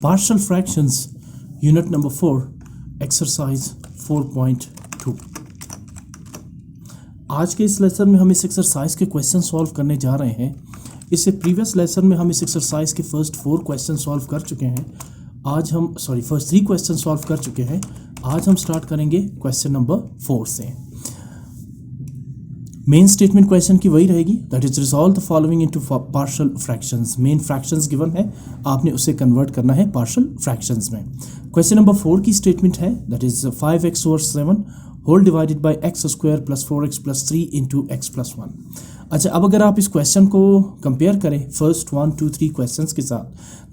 Partial fractions, unit number 4, exercise 4.2। आज के इस लेसन में हम इस एक्सरसाइज के क्वेश्चन सॉल्व करने जा रहे हैं। इससे प्रीवियस लेसन में हम इस एक्सरसाइज के फर्स्ट 4 क्वेश्चन सॉल्व कर चुके हैं। फर्स्ट 3 क्वेश्चन सॉल्व कर चुके हैं। आज हम स्टार्ट करेंगे क्वेश्चन नंबर 4 से। मेन स्टेटमेंट क्वेश्चन की वही रहेगी, that is resolve the following into partial fractions. Main fractions given है, आपने उसे कन्वर्ट करना है पार्शियल फ्रैक्शंस में। क्वेश्चन नंबर 4 की स्टेटमेंट है that is 5x/7 whole divided by x² + 4x + 3 into x+1। अच्छा, अब अगर आप इस क्वेश्चन को कंपेयर करें फर्स्ट 1, 2, 3 क्वेश्चंस के साथ,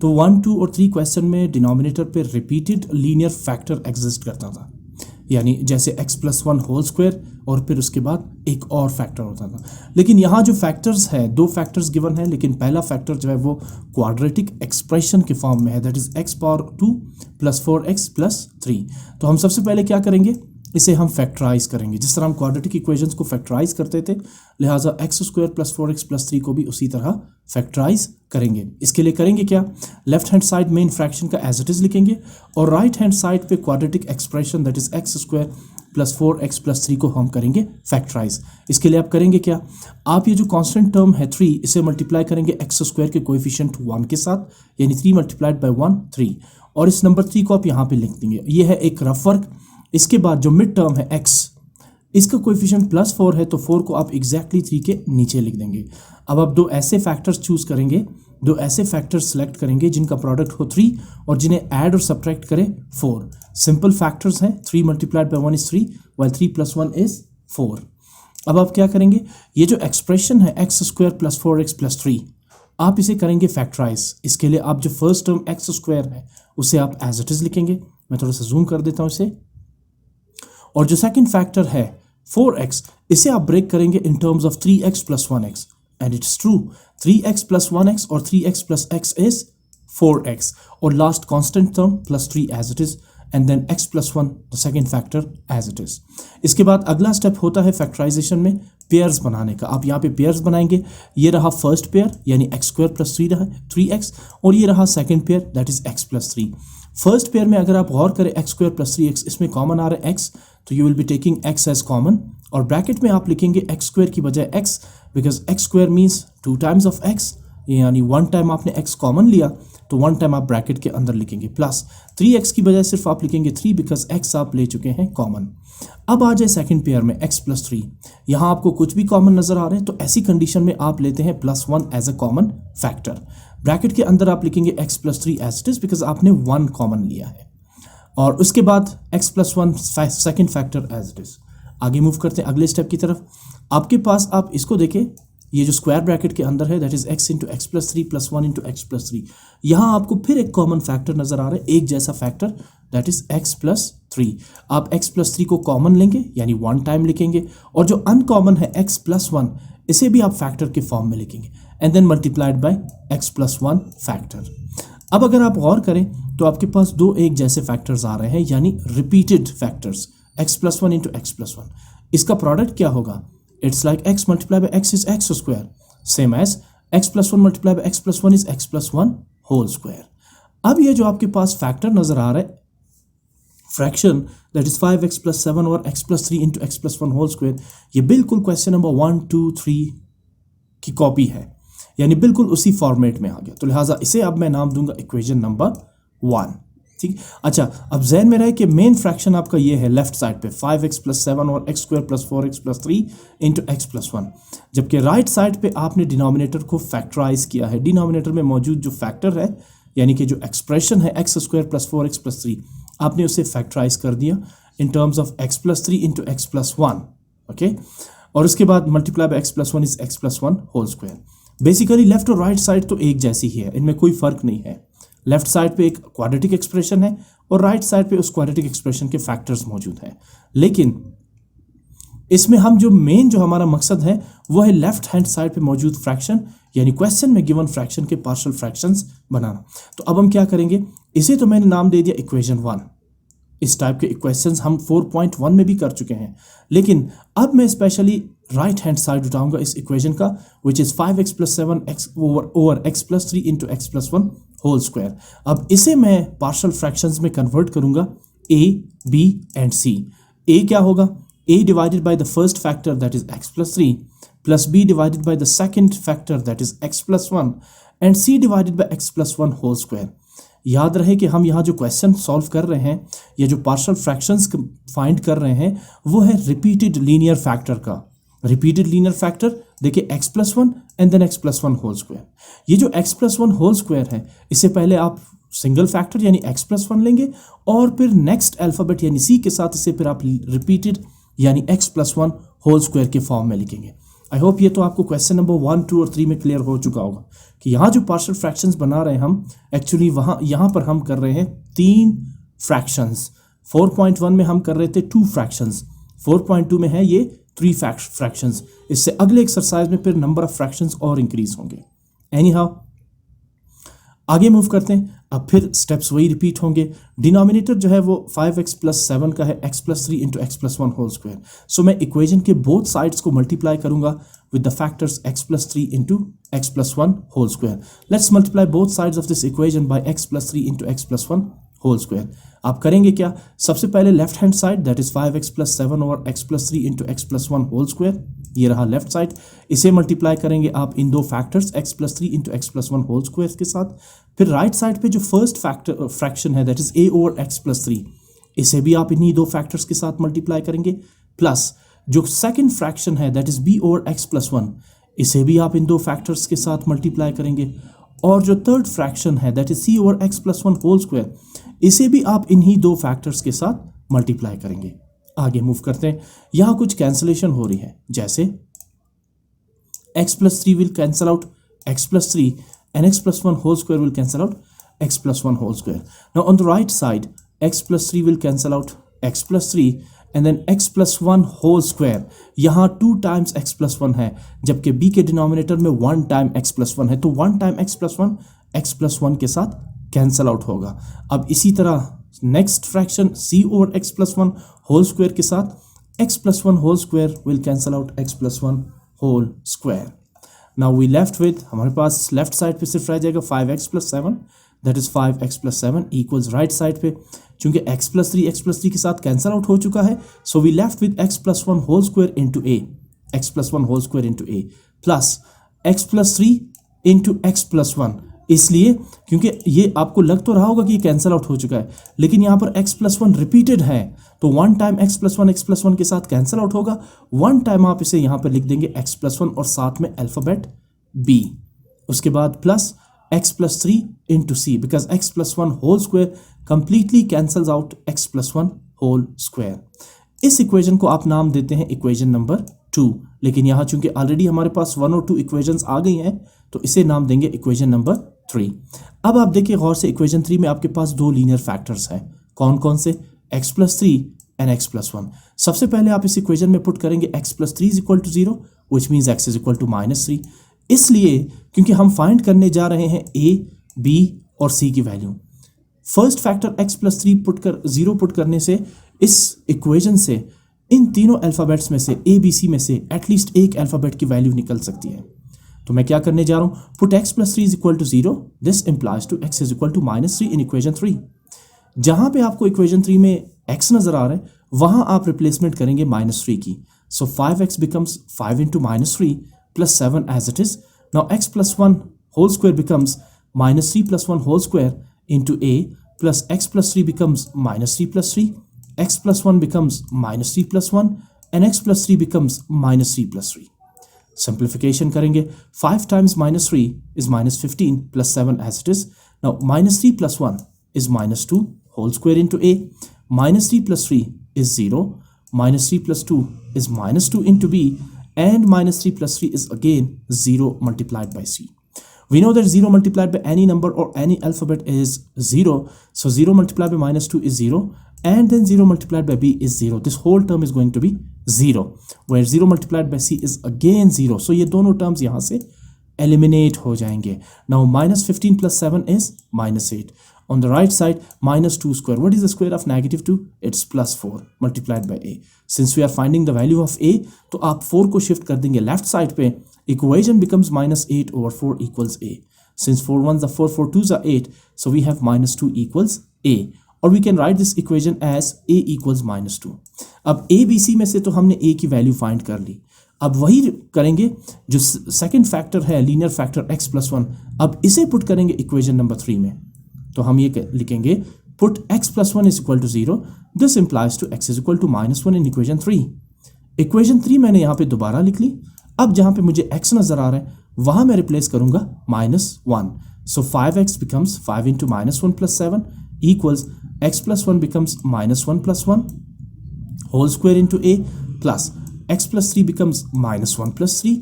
तो 1, 2 और 3 क्वेश्चन में डिनोमिनेटर पे रिपीटेड लीनियर फैक्टर एग्जिस्ट करता था, यानी जैसे x+1 होल स्क्वायर और फिर उसके बाद एक और फैक्टर होता था। लेकिन यहाँ जो फैक्टर्स है, 2 फैक्टर्स गिवन है, लेकिन पहला फैक्टर जो है वो क्वाड्रेटिक एक्सप्रेशन के फॉर्म में है, दैट इज x⁴ + 4x + 3। तो हम सबसे पहले क्या करेंगे, इसे हम फैक्टराइज करेंगे। जिस तरह हम क्वाड्रेटिक इक्वेशंस को फैक्टराइज करते थे, लिहाजा x² + 4x + 3 को भी उसी तरह फैक्टराइज करेंगे। इसके लिए करेंगे क्या, left hand side main fraction का एज इट इज लिखेंगे और राइट हैंड साइड पे quadratic expression that is x² + 4x + 3 को हम करेंगे फैक्टराइज। इसके लिए आप करेंगे क्या, आप ये जो कांस्टेंट टर्म है 3, इसे मल्टीप्लाई करेंगे x² के कोएफिशिएंट 1 के साथ, यानी 3 × 1 3, और इस नंबर 3 को आप यहाँ पे लिख देंगे। ये है एक रफ वर्क। इसके बाद जो मिड टर्म है x, इसका कोएफिशिएंट +4 है, तो 4 को आप एग्जैक्टली 3 के नीचे लिख देंगे। अब आप 2 ऐसे फैक्टर्स चूज करेंगे, 2 ऐसे फैक्टर्स सेलेक्ट करेंगे जिनका प्रोडक्ट हो 3 और जिन्हें ऐड और सब्ट्रैक्ट करें 4। सिंपल फैक्टर्स हैं, 3 × 1 इज 3, while 3 + 1 इज 4। अब आप क्या करेंगे, ये जो एक्सप्रेशन है x² + 4x + 3, आप इसे करेंगे फैक्टराइज। इसके लिए आप जो फर्स्ट टर्म x² है उसे आप एज इट इज लिखेंगे। मैं थोड़ा सा जूम कर देता हूँ इसे। और जो सेकंड फैक्टर है 4x, इसे आप ब्रेक करेंगे इन terms of 3x + 1x, and it's true, 3x + 1x और 3x + x इज 4x, और last constant term +3 as it is, and then x+1 the second factor as it is. इसके बाद अगला step होता है फैक्टराइजेशन में pairs बनाने का। आप यहाँ पे पेयर्स बनाएंगे। ये रहा फर्स्ट पेयर यानी x² + 3 रहा 3x, और ये रहा second pair that is x + 3। First pair में अगर आप गौर करें x² + 3x, इसमें कॉमन आ रहा है x, तो you will be taking x as common, और ब्रैकेट में आप लिखेंगे x² की बजाय x, because x² means 2 times of x, यानी 1 टाइम आपने x कॉमन लिया तो 1 टाइम आप ब्रैकेट के अंदर लिखेंगे, प्लस 3x की बजाय सिर्फ आप लिखेंगे 3, बिकॉज x आप ले चुके हैं कॉमन। अब आ जाए सेकंड पेयर में x + 3, यहाँ आपको कुछ भी कॉमन नजर आ रहे हैं, तो ऐसी कंडीशन में आप लेते हैं +1 as a common factor. Bracket के अंदर आप लिखेंगे x + 3 as it is, because आपने 1 कॉमन लिया है, और उसके बाद x + 1 second factor as it is. आगे मूव करते हैं अगले स्टेप की तरफ। आपके पास, आप इसको देखें, ये जो स्क्वायर ब्रैकेट के अंदर है that is x × x + 3 + 1 × x + 3, यहाँ आपको फिर एक कॉमन फैक्टर नजर आ रहा है, एक जैसा फैक्टर दैट इज x + 3। आप x + 3 को कॉमन लेंगे यानी 1 टाइम लिखेंगे, और जो अनकॉमन है x + 1, इसे भी आप फैक्टर के फॉर्म में लिखेंगे, and then multiplied by x + 1 factor. अब अगर आप गौर करें तो आपके पास 2 एक जैसे फैक्टर्स आ रहे हैं, यानी रिपीटेड फैक्टर्स x + 1 × x + 1। इसका प्रोडक्ट क्या होगा, it's like x × x is x², same as x + 1 × x + 1 is x + 1 whole square. अब ये जो आपके पास फैक्टर नजर आ रहा है फ्रैक्शन दैट इज 5x + 7 और x + 3 × x + 1 होल स्क्वायर, ये बिल्कुल क्वेश्चन नंबर 1, 2, 3 की कॉपी है, यानी बिल्कुल उसी फॉर्मेट में आ गया। तो लिहाजा इसे अब मैं नाम दूंगा इक्वेशन नंबर 1। ठीक। अच्छा, अब ज़हन में रहे कि मेन फ्रैक्शन आपका ये है लेफ्ट साइड पे 5x + 7 और x² + 4x + 3 इंटू x + 1, जबकि राइट साइड पे आपने डिनोमिनेटर को फैक्टराइज किया है। डिनोमिनेटर में मौजूद जो फैक्टर है, यानी कि जो एक्सप्रेशन है x² + 4x + 3, आपने उसे फैक्टराइज कर दिया in terms of x + 3 into x + 1, okay, और उसके बाद multiply by x + 1 is x + 1 whole square. Basically left और राइट साइड तो एक जैसी ही है, इनमें कोई फर्क नहीं है। लेफ्ट साइड पे एक क्वाड्रेटिक एक्सप्रेशन है और राइट साइड पे उस क्वाड्रेटिक एक्सप्रेशन के फैक्टर्स मौजूद हैं, लेकिन इसमें हम जो हमारा मकसद है वो है लेफ्ट हैंड साइड पे मौजूद फ्रैक्शन, यानी क्वेश्चन में गिवन फ्रैक्शन के पार्शियल फ्रैक्शंस बनाना। तो अब हम क्या करेंगे, इसे तो मैंने नाम दे दिया इक्वेशन 1। इस टाइप के इक्वेशंस हम 4.1 में भी कर चुके हैं, लेकिन अब मैं स्पेशली राइट हैंड साइड उठाऊंगा इस इक्वेशन का, which is 5x + 7 x over x + 3 into x + 1 whole square. अब इसे मैं पार्शियल फ्रैक्शंस में कन्वर्ट करूंगा a, b and c। a क्या होगा? a divided by the first factor that is x plus 3 plus b divided by the second factor that is x plus 1 and c divided by x plus 1 whole square. याद रहे कि हम यहाँ जो question solve कर रहे हैं या जो पार्शियल फ्रैक्शंस फाइंड कर रहे हैं वो है रिपीटेड लीनियर फैक्टर का। रिपीटेड लीनियर फैक्टर देखिए x plus 1 and then x plus 1 whole square. ये जो x प्लस 1 होल स्क्वायर है इससे पहले आप सिंगल फैक्टर यानी x प्लस 1 लेंगे और फिर नेक्स्ट अल्फाबेट यानी c के साथ इसे फिर आप रिपीटेड यानी x प्लस 1 होल स्क्वायर के फॉर्म में लिखेंगे। आई होप ये तो आपको क्वेश्चन नंबर 1, 2 और 3 में क्लियर हो चुका होगा कि यहाँ जो पार्शियल फ्रैक्शंस बना रहे हैं हम एक्चुअली यहाँ पर हम कर रहे हैं 3 फ्रैक्शंस। 4.1 में हम कर रहे थे 2 फ्रैक्शंस, 4.2 में है ये 3 फ्रैक्शंस। इससे अगले एक्सरसाइज में फिर नंबर ऑफ फ्रैक्शंस और इंक्रीज होंगे। एनी हाउ आगे मूव करते हैं। अब फिर स्टेप्स वही रिपीट होंगे। डिनोमिनेटर जो है वो 5x प्लस 7 का है x plus 3 into x plus 1 whole square. So मैं इक्वेशन के बोथ साइड्स को मल्टीप्लाई करूंगा with the factors x plus 3 into x plus 1 whole square. Let's multiply both sides of this equation by x plus 3 into x plus 1 whole square. आप करेंगे क्या? सबसे पहले left hand side that is 5x plus 7 over x plus 3 into x plus 1 whole square, ये रहा left side. इसे multiply करेंगे आप इन दो factors x plus 3 into x plus 1 whole square के साथ। फिर राइट साइड पे जो फर्स्ट फैक्टर फ्रैक्शन है that is a over x plus 3, इसे भी आप इन्हीं दो फैक्टर्स के साथ मल्टीप्लाई करेंगे। प्लस जो सेकंड फ्रैक्शन है that is b over x plus 1, इसे भी आप इन दो फैक्टर्स के साथ मल्टीप्लाई करेंगे। और जो थर्ड फ्रैक्शन है that is c over x plus 1 whole square, इसे भी आप इन्हीं दो फैक्टर्स के साथ मल्टीप्लाई करेंगे। आगे मूव करते हैं। यहाँ कुछ कैंसलेशन हो रही है, जैसे x plus 3 will cancel out x plus 3 and x plus 1 whole square will cancel out x plus 1 whole square. Now on the right side x plus 3 will cancel out x plus 3 and then x plus 1 whole square, यहाँ 2 times x plus 1 है जबकि b के denominator में 1 time x plus 1 है, तो 1 time x plus 1 के साथ cancel out होगा। अब इसी तरह next fraction c over x plus 1 whole square के साथ x plus 1 whole square will cancel out x plus 1 whole square. Now we left with, हमारे पास लेफ्ट साइड पे सिर्फ रह जाएगा 5x plus 7 that is 5x plus 7 equals right side पे चूंकि x प्लस 3 के साथ कैंसल आउट हो चुका है, so we left with x plus 1 whole square into a, x plus 1 whole square into a plus x plus 3 into x plus 1। इसलिए क्योंकि ये आपको लग तो रहा होगा कि ये कैंसल आउट हो चुका है, लेकिन यहाँ पर x प्लस 1 रिपीटेड है तो 1 टाइम x प्लस 1 के साथ कैंसल आउट होगा। 1 टाइम आप इसे यहाँ पर लिख देंगे x प्लस 1 और साथ में अल्फाबेट b। उसके बाद plus x plus 3 into C, because x plus 1 whole square completely cancels out x plus 1 whole square. इस इक्वेशन को आप नाम देते हैं इक्वेशन नंबर 2, लेकिन यहाँ चूंकि ऑलरेडी हमारे पास 1 और 2 इक्वेशंस आ गई हैं तो इसे नाम देंगे इक्वेशन नंबर 3। अब आप देखिए गौर से, इक्वेशन 3 में आपके पास 2 लीनियर फैक्टर्स हैं। कौन कौन से? x plus 3 and x plus 1। सबसे पहले आप इस इक्वेशन में पुट करेंगे x plus 3 is equal to 0 which means x is equal to -3, इसलिए क्योंकि हम फाइंड करने जा रहे हैं a, b और c की value. First factor x plus 3 0 put करने से इस इक्वेशन से इन तीनों अल्फाबेट्स में से a, b, c में से एटलीस्ट एक अल्फाबेट की वैल्यू निकल सकती है। तो मैं क्या करने जा रहा हूं, put x plus 3 is equal to 0, this implies to x is equal to -3 in equation 3। जहां पे आपको इक्वेशन 3 में x नजर आ रहा है वहां आप रिप्लेसमेंट करेंगे -3 की। So 5x becomes 5 into -3 plus 7 as it is. Now x plus 1 whole square becomes -3 plus 1 whole square into a plus x plus 3 becomes -3 plus 3, x plus 1 becomes -3 plus 1 and x plus 3 becomes -3 plus 3. Simplification करेंगे, 5 times -3 is -15 plus 7 as it is. Now -3 plus 1 is -2 whole square into a, -3 plus 3 is 0, -3 plus 2 is -2 into b, and -3 plus 3 is again 0 multiplied by c. We know that 0 multiplied by any number or any alphabet is 0, so 0 multiplied by -2 is 0, and then 0 multiplied by b is 0. This whole term is going to be 0, where 0 multiplied by c is again 0. So ये दोनों terms यहाँ से eliminate हो जाएंगे. Now -15 plus 7 is -8. On the right side, -2 square. What is the square of -2? It's +4 multiplied by a. Since we are finding the value of a, तो आप 4 को shift कर देंगे left side पे. Equation becomes -8 over 4 equals a. Since 4 1s are 4, 4 2s are 8, so we have minus 2 equals a. और we can write this equation as a equals minus 2. अब a b c में से तो हमने a की value find कर ली. अब वही करेंगे जो सेकंड फैक्टर है लीनियर फैक्टर x प्लस 1, अब इसे पुट करेंगे इक्वेशन नंबर 3 में. तो हम ये लिखेंगे put x plus 1 is equal to 0. This implies to x is equal to minus 1 in equation 3. Equation 3 मैंने यहाँ पे दोबारा लिख ली. अब जहाँ पे मुझे x नजर आ रहा है वहाँ मैं रिप्लेस करूँगा minus 1. So 5x becomes 5 into minus 1 plus 7 equals x plus 1 becomes minus 1 plus 1 whole square into a plus x plus 3 becomes minus 1 plus 3,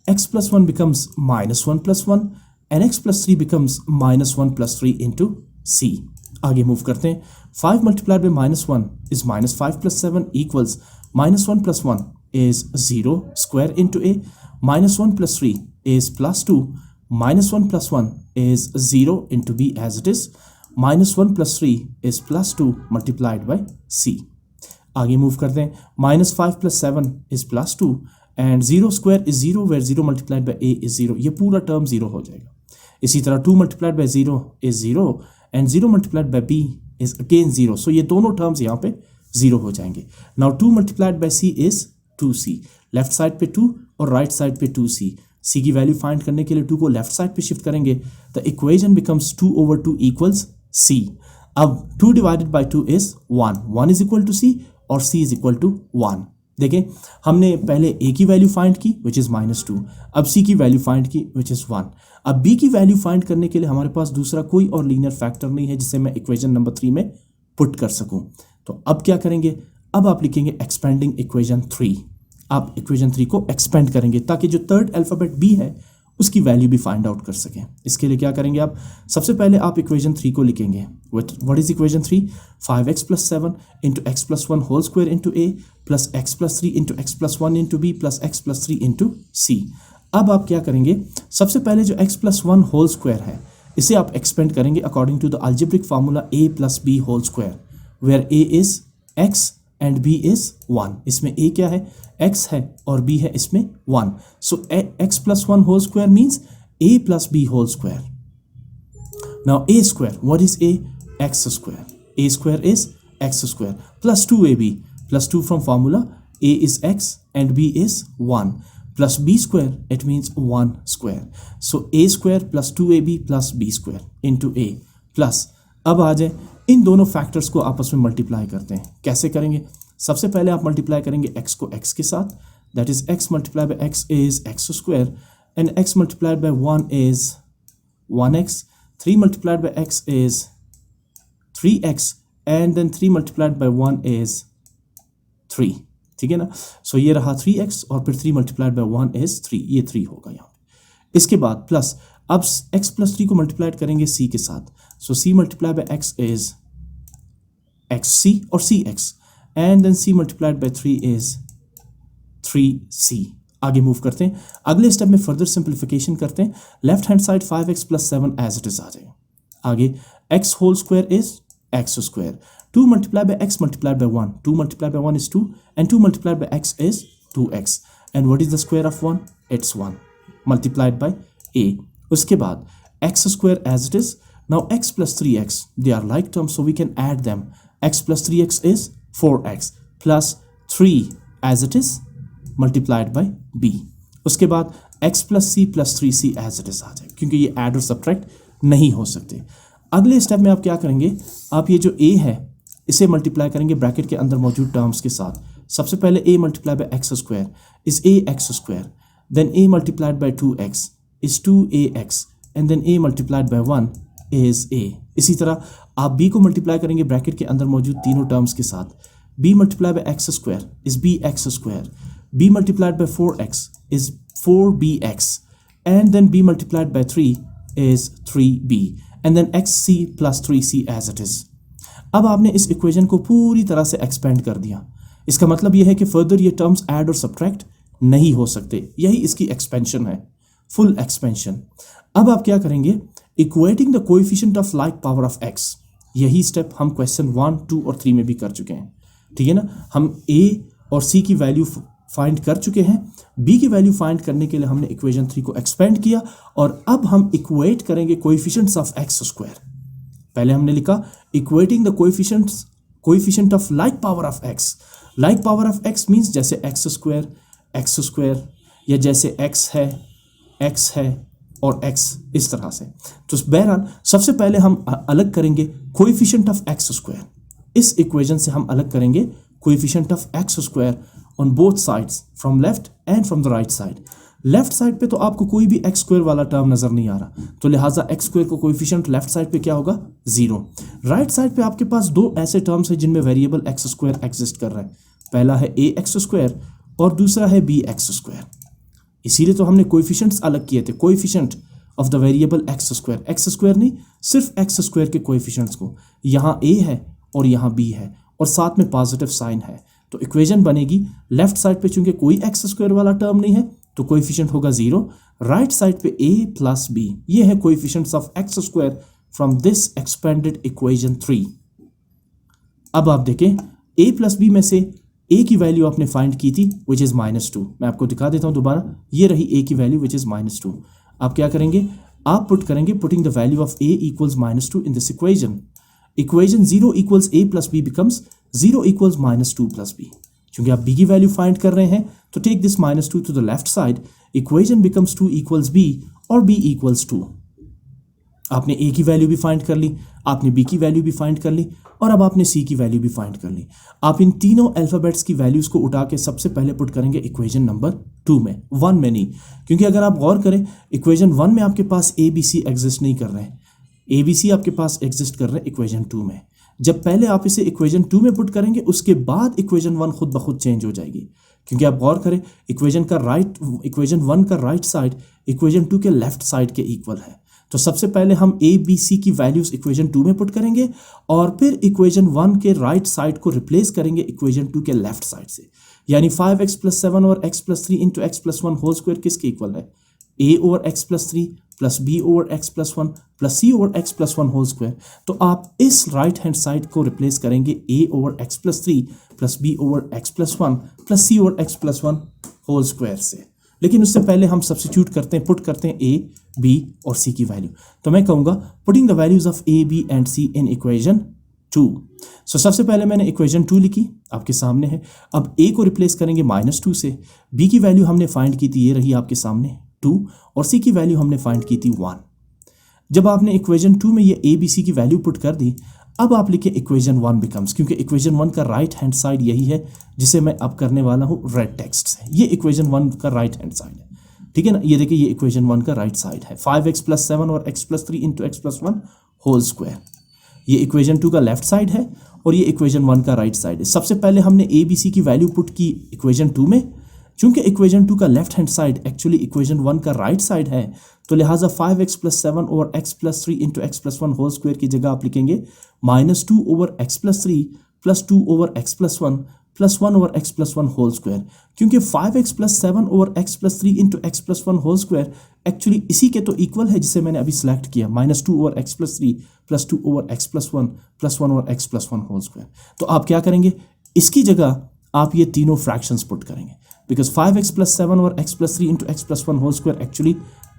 x plus 1 becomes minus 1 plus 1 and x plus 3 becomes minus 1 plus 3 into c. आगे move करते हैं. 5 multiplied by minus 1 is minus 5 plus 7 equals minus 1 plus 1 is 0 square into a, minus 1 plus 3 is plus 2, minus 1 plus 1 is 0 into b as it is, minus 1 plus 3 is plus 2 multiplied by c. आगे move करते हैं. minus 5 plus 7 is plus 2 and 0 square is 0 where 0 multiplied by a is 0. ये पूरा term 0 हो जाएगा. इसी तरह 2 multiplied by 0 is 0 and 0 multiplied by b is again 0. So ये दोनों टर्म्स यहाँ पे 0 हो जाएंगे. Now 2 multiplied by c is 2c. Left side पे 2 और राइट साइड पे 2c. c की वैल्यू फाइंड करने के लिए 2 को लेफ्ट साइड पे शिफ्ट करेंगे. The equation becomes 2 over 2 equals c. अब 2 divided by 2 is 1. 1 is equal to c और c is equal to 1. देखें हमने पहले a की वैल्यू फाइंड की विच इज़ माइनस 2. अब c की वैल्यू फाइंड की विच इज़ 1. अब b की वैल्यू फाइंड करने के लिए हमारे पास दूसरा कोई और लीनियर फैक्टर नहीं है जिसे मैं इक्वेशन नंबर 3 में पुट कर सकूं. तो अब क्या करेंगे, अब आप लिखेंगे एक्सपेंडिंग इक्वेशन 3. आप इक्वेशन 3 को एक्सपेंड करेंगे ताकि जो थर्ड अल्फ़ाबेट b है उसकी वैल्यू भी फाइंड आउट कर सकें. इसके लिए क्या करेंगे आप, सबसे पहले आप इक्वेशन 3 को लिखेंगे. What is equation 3? 5x plus 7 into x plus 1 whole square into a plus x plus 3 into x plus 1 into b plus x plus 3 into c. अब आप क्या करेंगे, सबसे पहले जो x प्लस 1 होल स्क्वायर है इसे आप एक्सपेंड करेंगे according to the algebraic formula a plus b whole square where a is x and b is 1. इसमें a क्या है, x है और b है इसमें 1. So x plus 1 whole square means a plus b whole square. Now a square, what is a? x square. a square is x square plus 2ab plus 2 from formula a is x and b is 1 plus b square it means 1 square. So a square plus 2ab plus b square into a plus. अब आ जाए इन दोनों factors को आपस में multiply करते हैं. कैसे करेंगे, सबसे पहले आप मल्टीप्लाई करेंगे x को x के साथ, that is x multiply by x is x square and x multiplied by 1 is 1x. 3 multiplied by x is 3x and then 3 multiplied by 1 is 3. ठीक है ना. सो ये रहा 3x और फिर 3 मल्टीप्लाइड बाय 1 इज 3. ये 3 होगा यहाँ पे. इसके बाद प्लस अब x प्लस 3 को मल्टीप्लाइड करेंगे c के साथ. So c multiply by x is xc और cx and then c multiplied by 3 is 3c. आगे मूव करते हैं. अगले स्टेप में फर्दर सिंप्लीफिकेशन करते हैं. Left hand side 5x plus 7 as it is आ जाएगा. आगे x whole square is x square. 2 multiply by x multiplied by 1. 2 multiply by 1 is 2 and 2 multiplied by x is 2x and what is the square of 1? It's 1 multiplied by a. उसके बाद x square as it is. Now x plus 3x they are like terms so we can add them. x plus 3x is 4x plus 3 as it is multiplied by b. उसके बाद x plus c plus 3c as it is आ जाए क्योंकि ये add और subtract नहीं हो सकते. अगले स्टेप में आप क्या करेंगे, आप ये जो a है इसे मल्टीप्लाई करेंगे ब्रैकेट के अंदर मौजूद टर्म्स के साथ. सबसे पहले a multiply by x square is ax square, then a multiplied by 2x is 2ax and then a multiplied by 1 is a. इसी तरह आप b को मल्टीप्लाई करेंगे ब्रैकेट के अंदर मौजूद तीनों टर्म्स के साथ. b multiply by x square is bx square, b multiplied by 4x is 4bx and then b multiplied by 3 is 3b and then xc plus 3c as it is. अब आपने इस equation को पूरी तरह से expand कर दिया. इसका मतलब यह है कि फर्दर ये टर्म्स ऐड और सब्ट्रैक्ट नहीं हो सकते. यही इसकी एक्सपेंशन है, फुल एक्सपेंशन. अब आप क्या करेंगे, equating the coefficient of like power of x. यही स्टेप हम क्वेश्चन 1, 2 और 3 में भी कर चुके हैं. ठीक है ना. हम a और c की वैल्यू फाइंड कर चुके हैं। b की वैल्यू फाइंड करने के लिए हमने इक्वेशन 3 को एक्सपेंड किया और अब हम इक्वेट करेंगे कोएफिशिएंट्स ऑफ एक्स स्क्वायर। पहले हमने लिखा equating the coefficient of like power of x. Like power of x means जैसे एक्स स्क्वायर या जैसे एक्स है और x इस तरह से। तो बहरहाल सबसे पहले हम अलग करेंगे कोएफिशिएंट ऑफ एक्स स्क्वायर। इस इक्वेशन से हम अलग करेंगे coefficient of x square on both sides, from left and from the right side. Left side पे तो आपको कोई भी एक्स स्क्वायर वाला टर्म नजर नहीं आ रहा, तो लिहाजा एक्स स्क्वायर का कोएफिशिएंट लेफ्ट साइड पे क्या होगा, 0। राइट साइड पे आपके पास दो ऐसे टर्म्स हैं जिनमें वेरिएबल एक्स स्क्वायर एग्जिस्ट कर रहा है। पहला है ए एक्स स्क्वायर और दूसरा है बी एक्स स्क्वायर। इसीलिए तो हमने कोएफिशिएंट्स अलग किए थे, coefficient of the variable x square नहीं, सिर्फ एक्स स्क्वायर के कोएफिशिएंट्स को। यहाँ ए है और यहाँ बी है और साथ में पॉजिटिव साइन है, तो इक्वेशन बनेगी लेफ्ट साइड पे चूंकि कोई एक्स स्क्वायर वाला टर्म नहीं है तो कोएफिशिएंट होगा 0। राइट साइड पे a प्लस b, ये है coefficients of x square from this expanded equation 3। अब आप देखें a प्लस बी में से a की वैल्यू आपने फाइंड की थी विच इज -2। मैं आपको दिखा देता हूं दोबारा, ये रही a की वैल्यू विच इज -2। आप क्या करेंगे, आप पुट करेंगे putting the value of a equals -2 in this equation. Equation 0 equals a plus b becomes 0 equals -2 plus b। क्योंकि आप b की वैल्यू फाइंड कर रहे हैं तो take this -2 to the left side, equation becomes 2 equals b और b equals 2। आपने a की वैल्यू भी फाइंड कर ली, आपने b की वैल्यू भी फाइंड कर ली और अब आपने c की वैल्यू भी फाइंड कर ली। आप इन तीनों अल्फाबेट्स की वैल्यूज को उठा के सबसे पहले पुट करेंगे इक्वेशन नंबर 2 में, 1 में नहीं। क्योंकि अगर आप गौर करें इक्वेशन 1 में आपके पास a b c एग्जिस्ट नहीं कर रहे हैं, a b c आपके पास एग्जिस्ट कर रहे हैं इक्वेशन 2 में। जब पहले आप इसे इक्वेशन 2 में पुट करेंगे उसके बाद इक्वेशन 1 खुद ब खुद चेंज हो जाएगी। क्योंकि आप गौर करें इक्वेशन 1 का राइट साइड इक्वेशन 2 के लेफ्ट साइड के इक्वल है। तो सबसे पहले हम a b c की वैल्यूज इक्वेशन 2 में पुट करेंगे और फिर इक्वेशन 1 के राइट साइड को रिप्लेस करेंगे इक्वेशन 2 के लेफ्ट साइड से। यानी 5x + 7 और x + 3 into x + 1 whole square किसके इक्वल है, a over x + 3 plus b over x + 1 plus c over x + 1 whole square. तो आप इस राइट हैंड साइड को रिप्लेस करेंगे a over x + 3 plus b over x + 1 plus c over x + 1 whole square से। लेकिन उससे पहले हम सब्स्टिट्यूट करते हैं, पुट करते हैं a, b और c की वैल्यू। तो मैं कहूँगा putting the values of a, b and c in equation 2। सो सबसे पहले मैंने इक्वेशन 2 लिखी, आपके सामने है। अब a को रिप्लेस करेंगे -2 से, b की वैल्यू हमने फाइंड की थी, ये रही आपके सामने 2, और c की वैल्यू हमने फाइंड की थी 1। जब आपने इक्वेशन 2 में ये a, b, c की वैल्यू पुट कर दी, अब आप लिखे इक्वेशन 1 बिकम्स, क्योंकि इक्वेशन 1 का राइट हैंड साइड यही है जिसे मैं अब करने वाला हूँ रेड टेक्स्ट से। ये इक्वेशन 1 का राइट हैंड साइड है, ठीक है ना। ये देखिए ये इक्वेशन 1 का राइट साइड है, 5x + 7 और x + 3 into x + 1 whole square. ये इक्वेशन 2 का लेफ्ट साइड है और ये इक्वेशन 1 का राइट साइड है। सबसे पहले हमने a, b, c की वैल्यू पुट की इक्वेशन 2 में। चूंकि इक्वेशन 2 का left hand side actually equation 1 का राइट साइड है, तो लिहाजा 5x + 7 और x + 3 into x + 1 whole square की जगह आप लिखेंगे -2 over x + 3 plus 2 over x + 1 plus 1 over x + 1 whole square. क्योंकि 5x + 7 over x + 3 into x + 1 whole square actually इसी के तो इक्वल है जिसे मैंने अभी सिलेक्ट किया, -2 over x + 3 plus 2 over x + 1 plus 1 over x + 1 whole square. तो आप क्या करेंगे, इसकी जगह आप ये तीनों फ्रैक्शंस पुट करेंगे, बिकॉज 5x + 7 और x + 3 into x + 1 whole square actually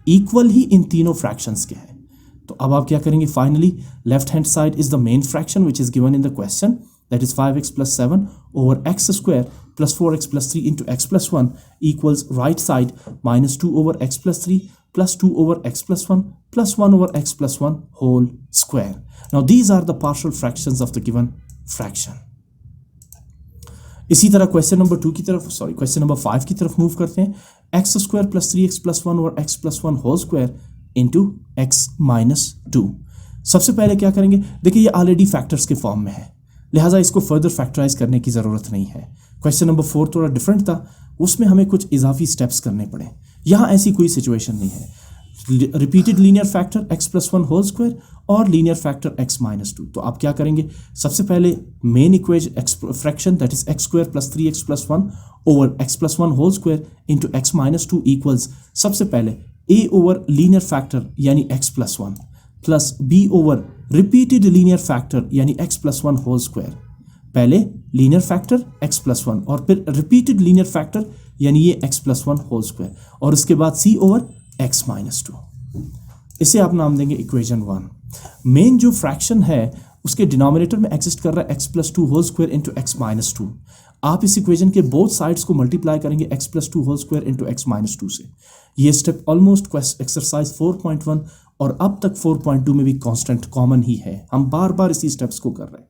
equal ही इन तीनों फ्रैक्शंस के हैं। तो अब आप क्या करेंगे, finally left hand side is the main fraction which is given in the question, that is 5x + 7 over x square plus 4x + 3 into x + 1 equals right side -2 over x + 3 plus 2 over x + 1 plus 1 over x + 1 whole square. Now these are the partial fractions of the given fraction. इसी तरह question number 5 की तरफ move करते हैं। x square plus 3x + 1 और x + 1 whole square into x - 2। सबसे पहले क्या करेंगे, देखिए ये ऑलरेडी फैक्टर्स के फॉर्म में है, लिहाजा इसको फर्दर फैक्टराइज करने की ज़रूरत नहीं है। क्वेश्चन नंबर 4 थोड़ा डिफरेंट था, उसमें हमें कुछ इजाफी स्टेप्स करने पड़े। यहाँ ऐसी कोई सिचुएशन नहीं है। Repeated linear factor x + 1 whole square और लीनियर फैक्टर x - 2। तो आप क्या करेंगे, सबसे पहले main equation fraction that is x square plus 3x + 1 over x + 1 whole square into x - 2 equals सबसे पहले a ओवर लीनियर फैक्टर यानी x + 1 plus b over repeated linear factor यानी x + 1 होल स्क्वायर। पहले लीनियर फैक्टर x + 1 और फिर repeated linear factor यानी ये x plus one whole square, और उसके बाद c over x minus two. इसे आप नाम देंगे इक्वेशन 1। मेन जो फ्रैक्शन है उसके डिनोमिनेटर में एग्जिस्ट कर रहा है x plus two whole square into x minus two. आप इस इक्वेशन के बोथ साइड्स को मल्टीप्लाई करेंगे x plus two whole square into x minus two से। ये स्टेप ऑलमोस्ट एक्सरसाइज 4.1 और अब तक 4.2 में भी कांस्टेंट कॉमन ही है, हम बार बार इसी स्टेप्स को कर रहे हैं।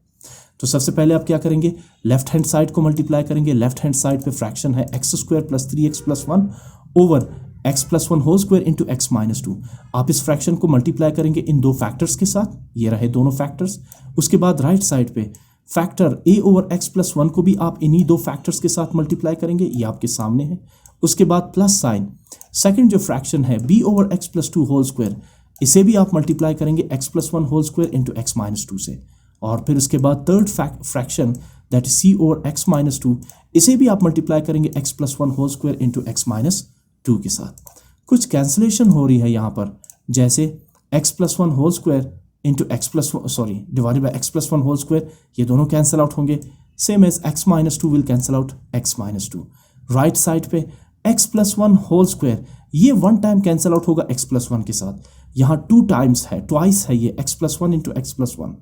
तो सबसे पहले आप क्या करेंगे, लेफ्ट हैंड साइड को मल्टीप्लाई करेंगे। लेफ्ट हैंड साइड पे फ्रैक्शन है x square plus 3x plus one over x plus one whole square into x minus two. आप इस फ्रैक्शन को मल्टीप्लाई करेंगे इन दो फैक्टर्स के साथ, ये रहे दोनों फैक्टर्स। उसके बाद राइट साइड पे factor a over x plus one को भी आप इन्हीं दो फैक्टर्स के साथ मल्टीप्लाई करेंगे, ये आपके सामने है। उसके बाद प्लस साइन, सेकंड जो फ्रैक्शन है b over x plus two whole square, इसे भी आप मल्टीप्लाई करेंगे x plus one whole square into x minus two से। और फिर उसके बाद third fraction that is c over x minus two, इसे भी आप मल्टीप्लाई करेंगे x plus one whole square into x minus two के साथ। कुछ कैंसिलेशन हो रही है यहाँ पर, जैसे x plus one whole square into x plus divided by x plus one whole square, ये दोनों कैंसिल आउट होंगे। Same as x minus two will cancel out x minus two. Right side पे x plus one whole square, ये one time cancel out होगा x plus one के साथ। यहाँ two times है, ट्वाइस है ये x plus one into x plus one.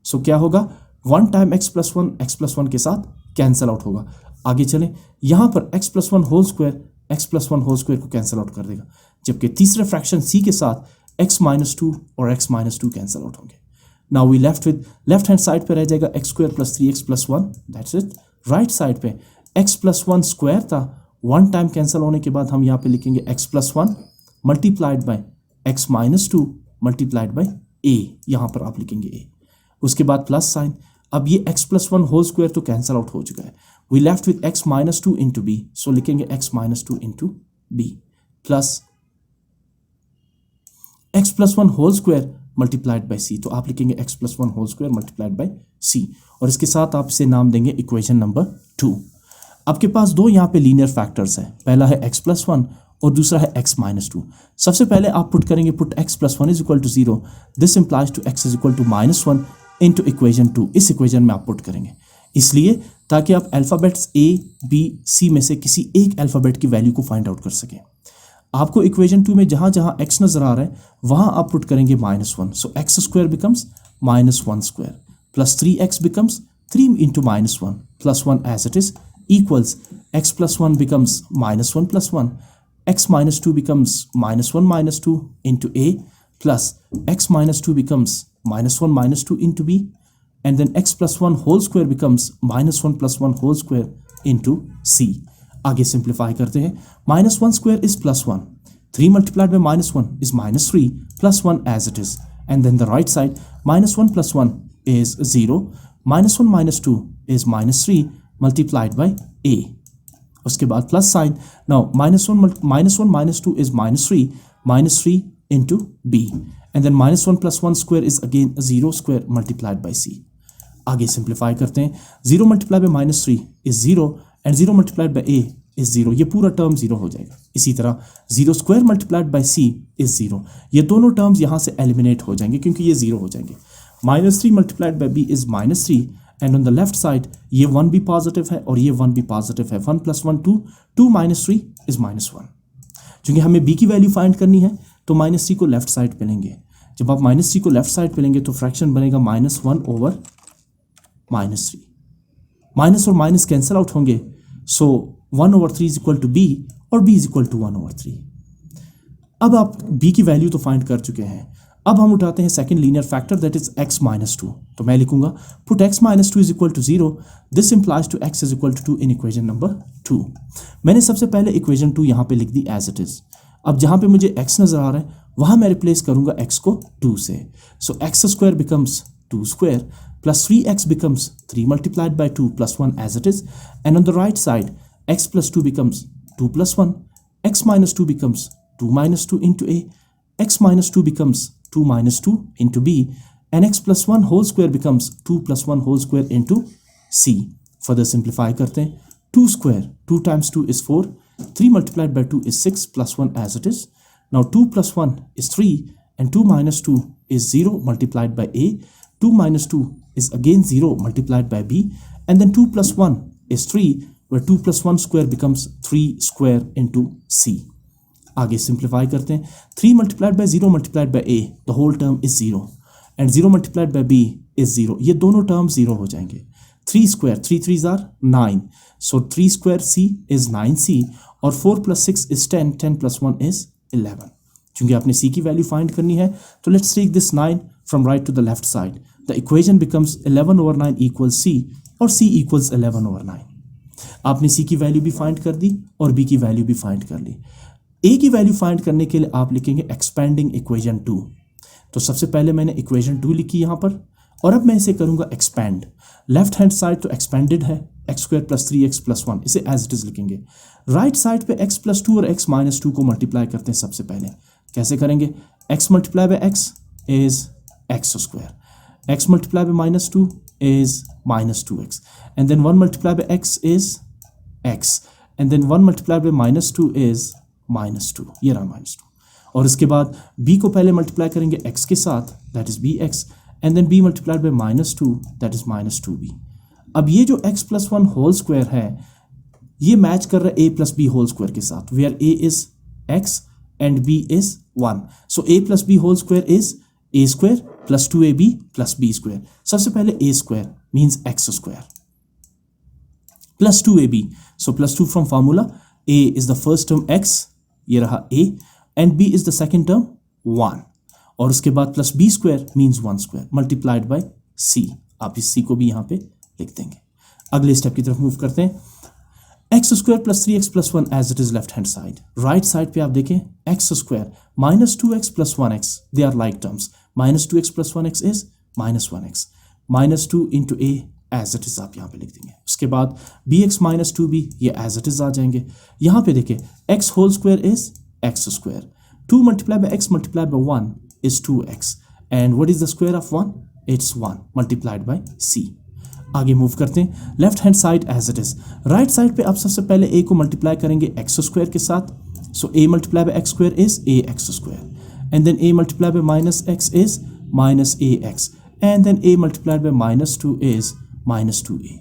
So क्या होगा, one time x plus one के साथ कैंसिल आउट होगा। आगे चलें, यहाँ पर x plus one whole square x plus one whole square को कैंसिल आउट कर देगा, जबकि तीसरे फ्रैक्शन सी के साथ एक्स माइनस टू और x minus two cancel out होंगे। Now we left with, left hand side पे रह जाएगा x square plus 3x plus one, that's it. Right side पे एक्स प्लस वन स्क्वायर था, one time cancel होने के बाद हम यहाँ पे लिखेंगे x plus one multiplied by x minus two multiplied by a, यहाँ पर आप लिखेंगे ए। उसके बाद प्लस साइन, अब ये x plus one whole square तो कैंसिल आउट हो चुका है। We left with x minus two into b, so लिखेंगे x minus two into b plus x plus one whole square multiplied by c, तो आप लिखेंगे x plus one whole square multiplied by c, और इसके साथ आप इसे नाम देंगे इक्वेशन नंबर 2। आपके पास दो यहाँ पे लीनियर फैक्टर्स हैं, पहला है एक्स प्लस वन और दूसरा है एक्स माइनस टू। सबसे पहले आप पुट करेंगे, put x plus one is equal to zero, this implies to x is equal to minus one into equation 2। इस इक्वेशन में आप पुट करेंगे, इसलिए ताकि आप अल्फ़ाबेट्स ए बी सी में से किसी एक अल्फ़ाबेट की वैल्यू को फाइंड आउट कर सकें। आपको इक्वेशन 2 में जहाँ जहाँ x नजर आ रहा है वहाँ आप पुट करेंगे minus one, so x square becomes minus one square plus 3x becomes 3 into minus one plus one as it is equals x plus one becomes minus one plus one, x minus two becomes minus one minus two into a plus x minus two becomes minus one minus two into b, and then x plus 1 whole square becomes minus 1 plus 1 whole square into c। आगे simplify करते हैं, minus one square is plus one, 3 multiplied by minus 1 is minus 3 plus 1 as it is, and then the right side minus 1 plus 1 is 0, minus 1 minus 2 is minus 3 multiplied by a। उसके बाद plus sign, now minus 1 minus 2 is minus 3 into b, and then minus 1 plus 1 square is again 0 square multiplied by c। आगे simplify करते हैं, 0 multiplied by minus 3 is 0 and 0 multiplied by a is 0, ये पूरा term 0 हो जाएगा। इसी तरह 0 square multiplied by c is 0, ये दोनों टर्म्स यहाँ से एलिमिनेट हो जाएंगे क्योंकि ये 0 हो जाएंगे। Minus 3 multiplied by b is minus 3 and on the left side ये 1 भी पॉजिटिव है और ये 1 भी पॉजिटिव है, 1 प्लस 1 2, 2 माइनस 3 इज माइनस 1। क्योंकि हमें b की वैल्यू फाइंड करनी है तो माइनस 3 को लेफ्ट साइड पे लेंगे, जब आप माइनस 3 को लेफ्ट साइड पे लेंगे तो फ्रैक्शन बनेगा माइनस 1 ओवर माइनस 3, माइनस और माइनस कैंसिल आउट होंगे, so 1 over 3 is equal to b और b is equal to 1 over 3। अब आप b की वैल्यू तो फाइंड कर चुके हैं, अब हम उठाते हैं second linear factor that is x minus 2, तो मैं लिखूंगा put x minus 2 is equal to 0, this implies to x is equal to 2 in equation number 2। मैंने सबसे पहले इक्वेशन 2 यहाँ पे लिख दी एज इट इज। अब जहाँ पे मुझे x नजर आ रहा है वहाँ मैं रिप्लेस करूंगा x को 2 से, so x square becomes 2 square plus 3x becomes 3 multiplied by 2 plus 1 as it is, and on the right side x plus 2 becomes 2 plus 1, x minus 2 becomes 2 minus 2 into a, x minus 2 becomes 2 minus 2 into b, and x plus 1 whole square becomes 2 plus 1 whole square into c। further simplify करते हैं, 2 square 2 times 2 is 4, 3 multiplied by 2 is 6 plus 1 as it is, now 2 plus 1 is 3 and 2 minus 2 is 0 multiplied by a, 2 minus 2 is again 0 multiplied by b, and then 2 plus 1 is 3 where 2 plus 1 square becomes 3 square into c. आगे simplify करते हैं. 3 multiplied by 0 multiplied by a, the whole term is 0, and 0 multiplied by b is 0. ये दोनों term 0 हो जाएंगे. 3 square, 3 3s are 9, so 3 square c is 9c, और 4 plus 6 is 10, 10 plus 1 is 11. क्योंकि आपने c की वैल्यू फाइंड करनी है, तो let's take this 9 from right to the left side. The equation becomes 11 over 9 equals c, और c equals 11 over 9. आपने c की वैल्यू भी फाइंड कर दी और b की वैल्यू भी फाइंड कर ली. a की वैल्यू फाइंड करने के लिए आप लिखेंगे एक्सपेंडिंग इक्वेशन 2. तो सबसे पहले मैंने इक्वेशन 2 लिखी यहाँ पर, और अब मैं इसे करूँगा एक्सपेंड. लेफ्ट हैंड साइड तो एक्सपेंडेड है, x square plus 3x plus 1, इसे एज इट इज लिखेंगे. राइट साइड पे x प्लस 2 और x माइनस 2 को मल्टीप्लाई करते हैं. सबसे पहले कैसे करेंगे? x multiply by x is x square, x multiply by minus 2 is minus 2x, and then 1 multiply by x is x, and then 1 multiply by minus 2 is minus 2. ये रहा minus 2. और इसके बाद b को पहले मल्टीप्लाई करेंगे x के साथ, that is bx, and then b multiplied by minus 2, that is minus 2b. अब ये जो x प्लस 1 होल स्क्वायर है, ये मैच कर रहा है a plus b whole square के साथ, where a is x and b is 1. So a plus b whole square is a square plus 2ab plus b square. सबसे पहले a square means x square plus 2ab, so plus 2 from formula, a is the first term x, ये रहा a, and b is the second term 1, और उसके बाद plus b square means 1 square multiplied by c. आप इस c को भी यहाँ पे लिख देंगे. अगले स्टेप की तरफ मूव करते हैं. X square plus 3x plus 1 as it is left hand side. Right side पे आप देखें x square minus 2x plus 1x, they are like terms. Minus 2x plus 1x is minus 1x, minus 2 into a as it is आप यहाँ पे लिख देंगे. उसके बाद bx माइनस 2b, ये एज इट इज आ जाएंगे. यहाँ पे देखें x whole square is x square, 2 multiply by x multiply by 1 is 2x, and what is the square of 1? It's 1 multiplied by c. आगे मूव करते हैं. Left hand side as it is. Right side पे आप सबसे पहले a को multiply करेंगे x square के साथ, so a multiply by x square is ax square, and then a multiply by minus x is minus ax, and then a multiplied by minus 2 is minus 2a.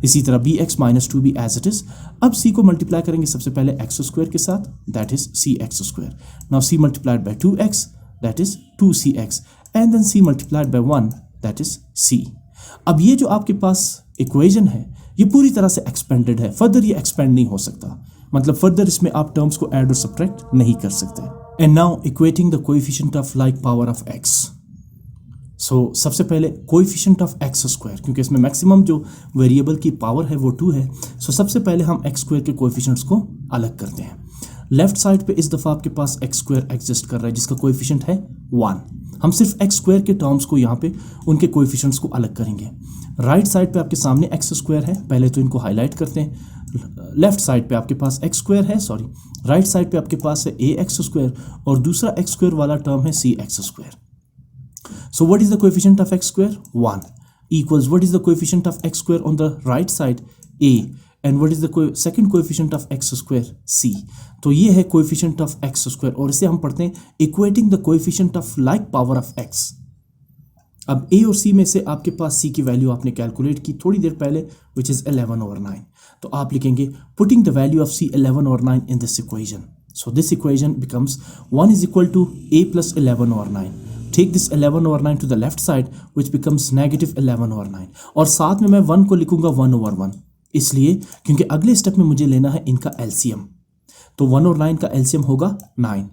इसी तरह bx minus 2b as it is. अब c को multiply करेंगे सबसे पहले x square के साथ, that is cx square. Now c multiplied by 2x, that is 2cx, and then c multiplied by 1, that is c. अब ये जो आपके पास इक्वेशन है, ये पूरी तरह से एक्सपेंडेड है, फर्दर ये एक्सपेंड नहीं हो सकता, मतलब फर्दर इसमें आप टर्म्स को ऐड और सब्ट्रैक्ट नहीं कर सकते. And now equating the coefficient of like power of x. सो सबसे पहले कोएफिशिएंट ऑफ x स्क्वायर, क्योंकि इसमें मैक्सिमम जो वेरिएबल की पावर है वो 2 है, सो सबसे पहले हम x स्क्वायर के कोएफिशिएंट्स को अलग करते हैं. लेफ्ट साइड पे इस दफ़ा आपके पास x स्क्वायर एग्जिस्ट कर रहा है जिसका कोएफिशिएंट है 1. हम सिर्फ x स्क्वायर के टर्म्स को यहाँ पे उनके कोएफिशिएंट्स को अलग करेंगे. राइट साइड पे आपके सामने x स्क्वायर है, पहले तो इनको हाईलाइट करते हैं. लेफ्ट साइड पे आपके पास x स्क्वायर है, सॉरी राइट साइड पे आपके पास है ax स्क्वायर, और दूसरा x स्क्वायर वाला टर्म है cx square. So what is the coefficient of x square? 1 equals what is the coefficient of x square on the right side? a. And what is the second coefficient of x square? c. तो ये है coefficient of x square, और इसे हम पढ़ते हैं equating the coefficient of like power of x. अब a और c में से आपके पास c की वैल्यू आपने कैलकुलेट की थोड़ी देर पहले, विच इज 11 over 9. तो आप लिखेंगे putting the value of c 11 over 9 इन this equation. So this equation becomes 1 is equal to a plus 11 over 9. Take this 11 over 9 to the left side, which becomes negative 11 over 9. और साथ में मैं 1 को लिखूंगा 1 over 1, इसलिए क्योंकि अगले स्टेप में मुझे लेना है इनका एलसीएम. तो 1 और 9 का एलसीएम होगा 9.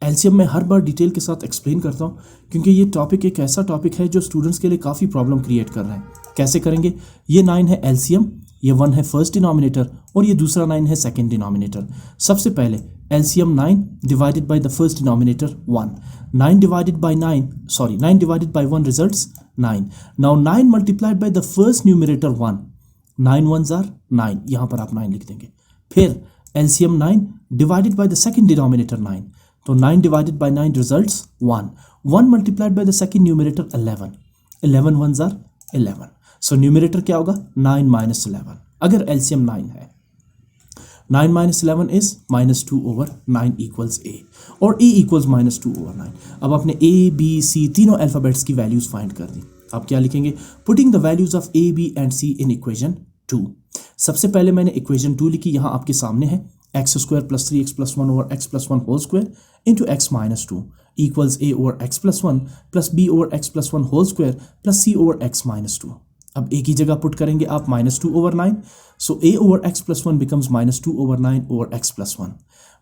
एलसीएम मैं हर बार डिटेल के साथ एक्सप्लेन करता हूँ, क्योंकि ये टॉपिक एक ऐसा टॉपिक है जो स्टूडेंट्स के लिए काफ़ी प्रॉब्लम क्रिएट कर रहा है. कैसे करेंगे? ये 9 है एलसीएम, ये 1 है फर्स्ट डिनोमिनेटर, और ये दूसरा 9 है सेकेंड डिनोमिनेटर. सबसे पहले LCM 9 divided by the first denominator 1. 9 divided by 9 divided by 1 results 9. Now 9 multiplied by the first numerator 1. 9 ones are 9. यहाँ पर आप 9 लिख देंगे. फिर LCM 9 divided by the second denominator 9. तो 9 divided by 9 results 1. 1 multiplied by the second numerator 11. 11 ones are 11. So numerator क्या होगा? 9 minus 11. अगर LCM 9 है, 9 minus 11 is minus 2 over 9 equals a, और a equals minus 2 over 9. अब आपने a, b, c तीनों alphabets की वैल्यूज़ फाइंड कर दी. आप क्या लिखेंगे? Putting the values of a, b and c in equation 2. सबसे पहले मैंने इक्वेशन 2 लिखी, यहाँ आपके सामने है x square plus 3x plus 1 over x plus 1 whole square into x minus 2 equals a over x plus 1 plus b over x plus 1 whole square plus c over x minus 2। अब a की जगह put करेंगे आप -2 over 9, so a over x plus 1 becomes -2 over 9 over x plus 1।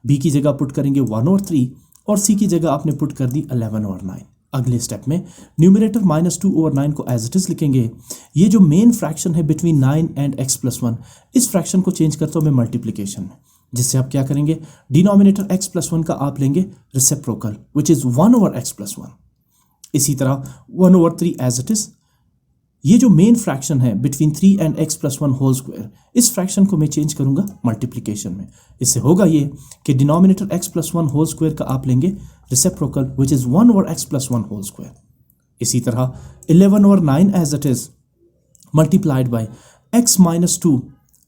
b की जगह put करेंगे 1 over 3 और c की जगह आपने पुट कर दी 11 ओवर 9। अगले स्टेप में न्यूमरेटर -2 ओवर 9 को एज इट इज लिखेंगे। ये जो मेन फ्रैक्शन है बिटवीन 9 एंड x प्लस 1, इस फ्रैक्शन को चेंज करता हूँ मैं मल्टीप्लिकेशन में, जिससे आप क्या करेंगे, डिनोमिनेटर x प्लस 1 का आप लेंगे reciprocal which is 1 over x plus 1। इसी तरह 1 ओवर 3 एज इट इज। ये जो मेन फ्रैक्शन है between 3 and x plus 1 whole square, इस फ्रैक्शन को मैं चेंज करूंगा मल्टीप्लिकेशन में। इससे होगा ये कि denominator x plus 1 whole square का आप लेंगे reciprocal which is 1 over x plus 1 whole square. इसी तरह 11 over 9 as it is multiplied by x minus 2।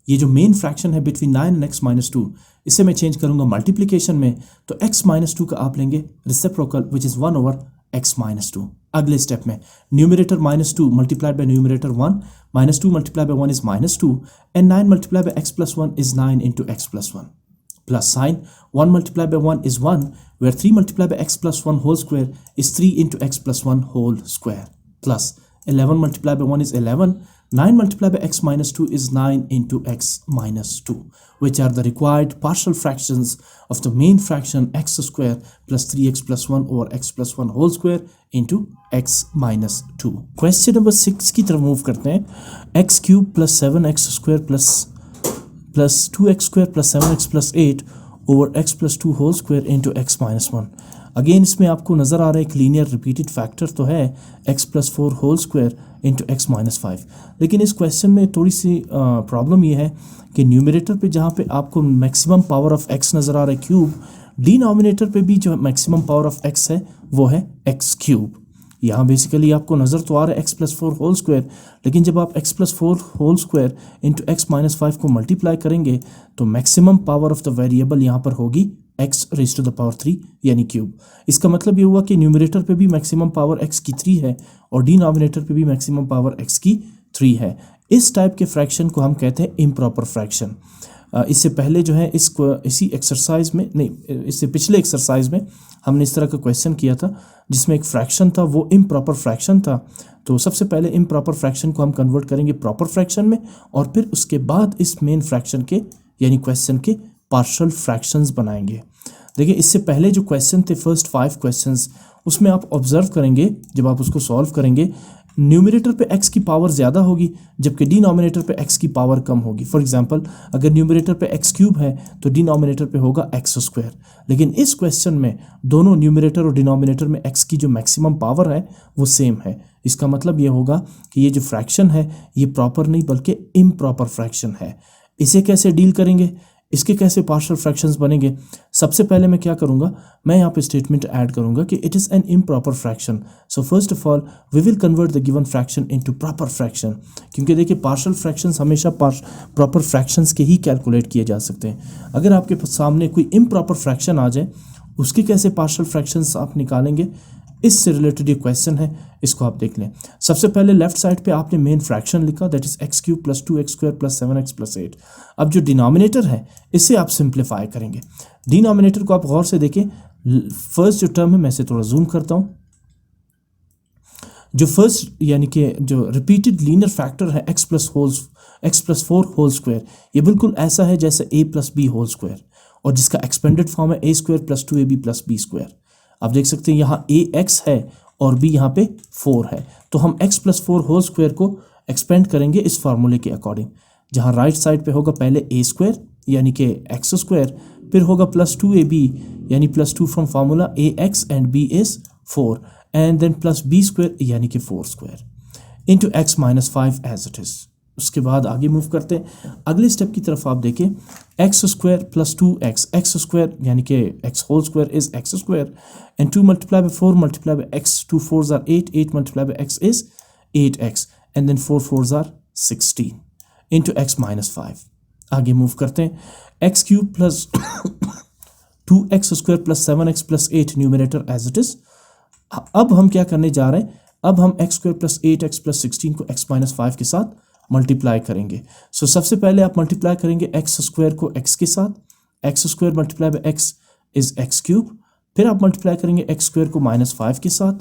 ये जो मेन फ्रैक्शन है बिटवीन 9 एंड x माइनस 2, इसे मैं चेंज करूंगा मल्टीप्लिकेशन में, तो x माइनस 2 का आप लेंगे reciprocal which is 1 over x minus 2। अगले स्टेप में numerator -2 multiplied by numerator 1, -2 multiply by 1 is -2 and 9 multiply by x plus 1 is 9 into x plus 1 plus sign 1 multiply by 1 is 1 where 3 multiply by x plus 1 whole square is 3 into x plus 1 whole square plus 11 multiply by 1 is 11, 9 multiplied by x minus 2 is 9 into x minus 2, which are the required partial fractions of the main fraction x square plus 3x plus 1 over x plus 1 whole square into x minus 2. Question number 6 की तरफ move करते हैं। x cube plus 7x square plus 2x square plus 7x plus 8 over x plus 2 whole square into x minus 1. Again इसमें आपको नज़र आ रहा है एक लीनियर रिपीटेड फैक्टर तो है x plus 4 whole square into x minus 5, लेकिन इस क्वेश्चन में थोड़ी सी प्रॉब्लम ये है कि न्यूमरेटर पे जहाँ पे आपको मैक्सिमम पावर ऑफ x नज़र आ रहा है क्यूब, डिनोमिनेटर पे भी जो मैक्सिमम पावर ऑफ x है वो है x क्यूब। यहाँ बेसिकली आपको नज़र तो आ रहा है x प्लस 4 होल स्क्वायर, लेकिन जब आप x plus 4 whole square into x minus 5 को मल्टीप्लाई करेंगे तो maximum power of the variable यहाँ पर होगी x raise to the power 3 यानी क्यूब। इसका मतलब ये हुआ कि न्यूमरेटर पे भी मैक्सिमम पावर x की 3 है और डिनोमिनेटर पे भी मैक्सिमम पावर x की 3 है। इस टाइप के फ्रैक्शन को हम कहते हैं इम्प्रॉपर फ्रैक्शन। इससे पहले जो है इसी एक्सरसाइज में नहीं, इससे पिछले एक्सरसाइज में हमने इस तरह का क्वेश्चन किया था जिसमें एक फ्रैक्शन था, वो इम्प्रॉपर फ्रैक्शन था। तो सबसे पहले इम्प्रॉपर फ्रैक्शन को हम कन्वर्ट करेंगे प्रॉपर फ्रैक्शन में और फिर उसके बाद इस मेन फ्रैक्शन के यानी क्वेश्चन के पार्शियल फ्रैक्शंस बनाएंगे। देखिए इससे पहले जो क्वेश्चन थे फर्स्ट 5 क्वेश्चंस, उसमें आप ऑब्जर्व करेंगे जब आप उसको सॉल्व करेंगे न्यूमरेटर पे x की पावर ज़्यादा होगी जबकि डिनोमिनेटर पे x की पावर कम होगी। फॉर एग्जांपल अगर न्यूमरेटर पे x क्यूब है तो डिनोमिनेटर पे होगा x स्क्वायर, लेकिन इस क्वेश्चन में दोनों न्यूमरेटर और डिनोमिनेटर में x की जो मैक्सिमम पावर है वो सेम है। इसका मतलब ये होगा कि ये जो फ्रैक्शन है ये प्रॉपर नहीं बल्कि इम्प्रॉपर फ्रैक्शन है। इसे कैसे डील करेंगे, इसके कैसे पार्शियल फ्रैक्शंस बनेंगे? सबसे पहले मैं क्या करूंगा, मैं यहाँ पे स्टेटमेंट ऐड करूंगा कि it is an improper fraction. So first of all we will convert the given fraction into proper fraction, क्योंकि देखिए पार्शियल फ्रैक्शंस हमेशा प्रॉपर फ्रैक्शंस के ही कैलकुलेट किए जा सकते हैं। अगर आपके सामने कोई इम्प्रॉपर फ्रैक्शन आ जाए उसके कैसे पार्शियल फ्रैक्शंस आप निकालेंगे, इससे रिलेटेड ये क्वेश्चन है, इसको आप देख लें। सबसे पहले लेफ्ट साइड पे आपने मेन फ्रैक्शन लिखा that is x cube plus 2x square plus 7x plus 8। अब जो डिनोमिनेटर है इसे आप सिंप्लीफाई करेंगे। डिनोमिनेटर को आप गौर से देखें, फर्स्ट जो टर्म है मैं इसे थोड़ा जूम करता हूँ। जो फर्स्ट यानी कि जो रिपीटेड लीनियर फैक्टर है एक्स प्लस 4 होल स्क्वायर, ये बिल्कुल ऐसा है जैसे a plus b whole square, और जिसका एक्सपेंडेड फॉर्म है a square plus 2ab plus b square. आप देख सकते हैं यहाँ a x है और b यहाँ पे 4 है, तो हम x प्लस 4 होल स्क्वायर को एक्सपेंड करेंगे इस फार्मूले के अकॉर्डिंग, जहाँ राइट साइड पे होगा पहले a स्क्वायर यानी कि x स्क्वायर, फिर होगा प्लस 2ab यानी plus 2 from formula ax and b is 4 and then plus b square यानी कि 4 square into x minus 5 as it is. उसके बाद आगे मूव करते हैं अगले स्टेप की तरफ। आप देखें x square plus 2x, x square यानी कि x whole square is x square and 2 multiply by 4 multiply by x, 2 4s are 8, 8 multiply by x is 8x and then 4 4s are 16 into x minus 5। आगे move करते हैं x cube plus 2x square plus 7x plus 8 numerator as it is. अब हम क्या करने जा रहे हैं, अब हम x square plus 8x plus 16 को x माइनस 5 के साथ मल्टीप्लाई करेंगे। सो सबसे पहले आप मल्टीप्लाई करेंगे एक्स स्क्वायर को एक्स के साथ, x square multiply by x is x cube. फिर आप मल्टीप्लाई करेंगे एक्स स्क्वायर को -5 के साथ,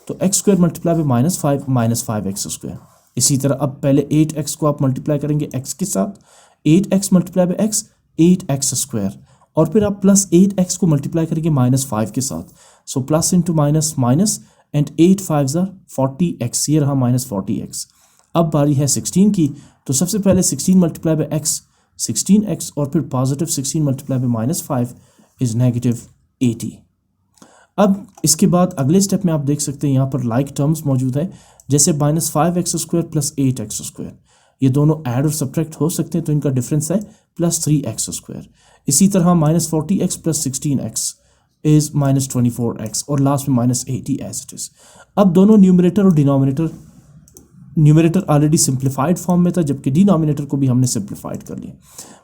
तो x square multiply by -5 x square. इसी तरह अब पहले 8x को आप मल्टीप्लाई करेंगे x के साथ, 8x multiply by x 8x square, और फिर आप प्लस 8x को मल्टीप्लाई करेंगे -5 के साथ। So plus into minus minus and 8 5 40x, ये रहा -40x। अब बारी है 16 की, तो सबसे पहले 16 मल्टीप्लाई बाय x 16x, और फिर पॉजिटिव 16 मल्टीप्लाई बाय -5 इज -80। अब इसके बाद अगले स्टेप में आप देख सकते हैं यहाँ पर लाइक टर्म्स मौजूद है, जैसे -5x square plus 8x square, ये दोनों ऐड और सब्ट्रैक्ट हो सकते हैं, तो इनका डिफरेंस है +3x स्क्वायर। इसी तरह -40x plus 16x is -24x, और लास्ट में -80 एज इट इज। अब दोनों न्यूमरेटर और denominator, numerator already simplified form में था, जबकि डिनोमिनेटर को भी हमने सिंप्लीफाइड कर लिया।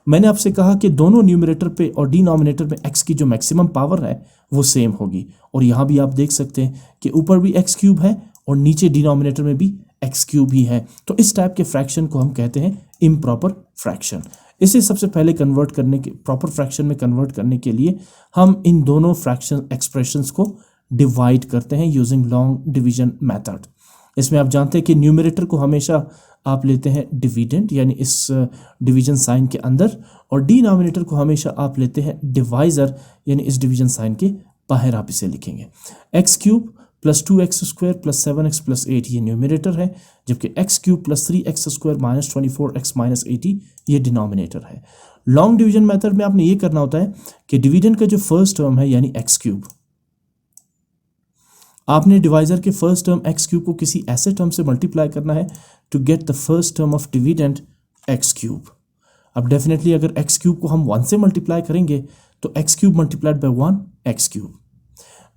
मैंने आपसे कहा कि दोनों न्यूमरेटर पे और डिनोमिनेटर में x की जो मैक्सिमम पावर है वो सेम होगी, और यहाँ भी आप देख सकते हैं कि ऊपर भी x क्यूब है और नीचे डिनोमिनेटर में भी x क्यूब ही है। तो इस टाइप के फ्रैक्शन को हम कहते हैं इम्प्रॉपर फ्रैक्शन। इसे सबसे पहले कन्वर्ट करने के, प्रॉपर फ्रैक्शन में कन्वर्ट करने के लिए हम इन दोनों फ्रैक्शन एक्सप्रेशंस को डिवाइड करते हैं यूजिंग लॉन्ग डिवीजन मेथड। इसमें आप जानते हैं कि न्यूमरेटर को हमेशा आप लेते हैं डिविडेंड, यानी इस डिवीजन साइन के अंदर, और डिनोमिनेटर को हमेशा आप लेते हैं डिवाइज़र, यानी इस डिवीजन साइन के बाहर आप इसे लिखेंगे। X cube plus 2x square plus 7x plus 8 ये न्यूमरेटर है, जबकि x cube plus 3x square minus 24x minus 80 ये डिनोमिनेटर है। लॉन्ग डिवीजन मेथड में आपने ये करना होता है कि डिविडेंड का जो फर्स्ट टर्म है यानी एक्स क्यूब, आपने डिवाइजर के फर्स्ट टर्म एक्स क्यूब को किसी ऐसे टर्म से मल्टीप्लाई करना है to get the first term of dividend x cube. अब डेफिनेटली अगर एक्स क्यूब को हम 1 से मल्टीप्लाई करेंगे तो x cube multiplied by 1 x cube.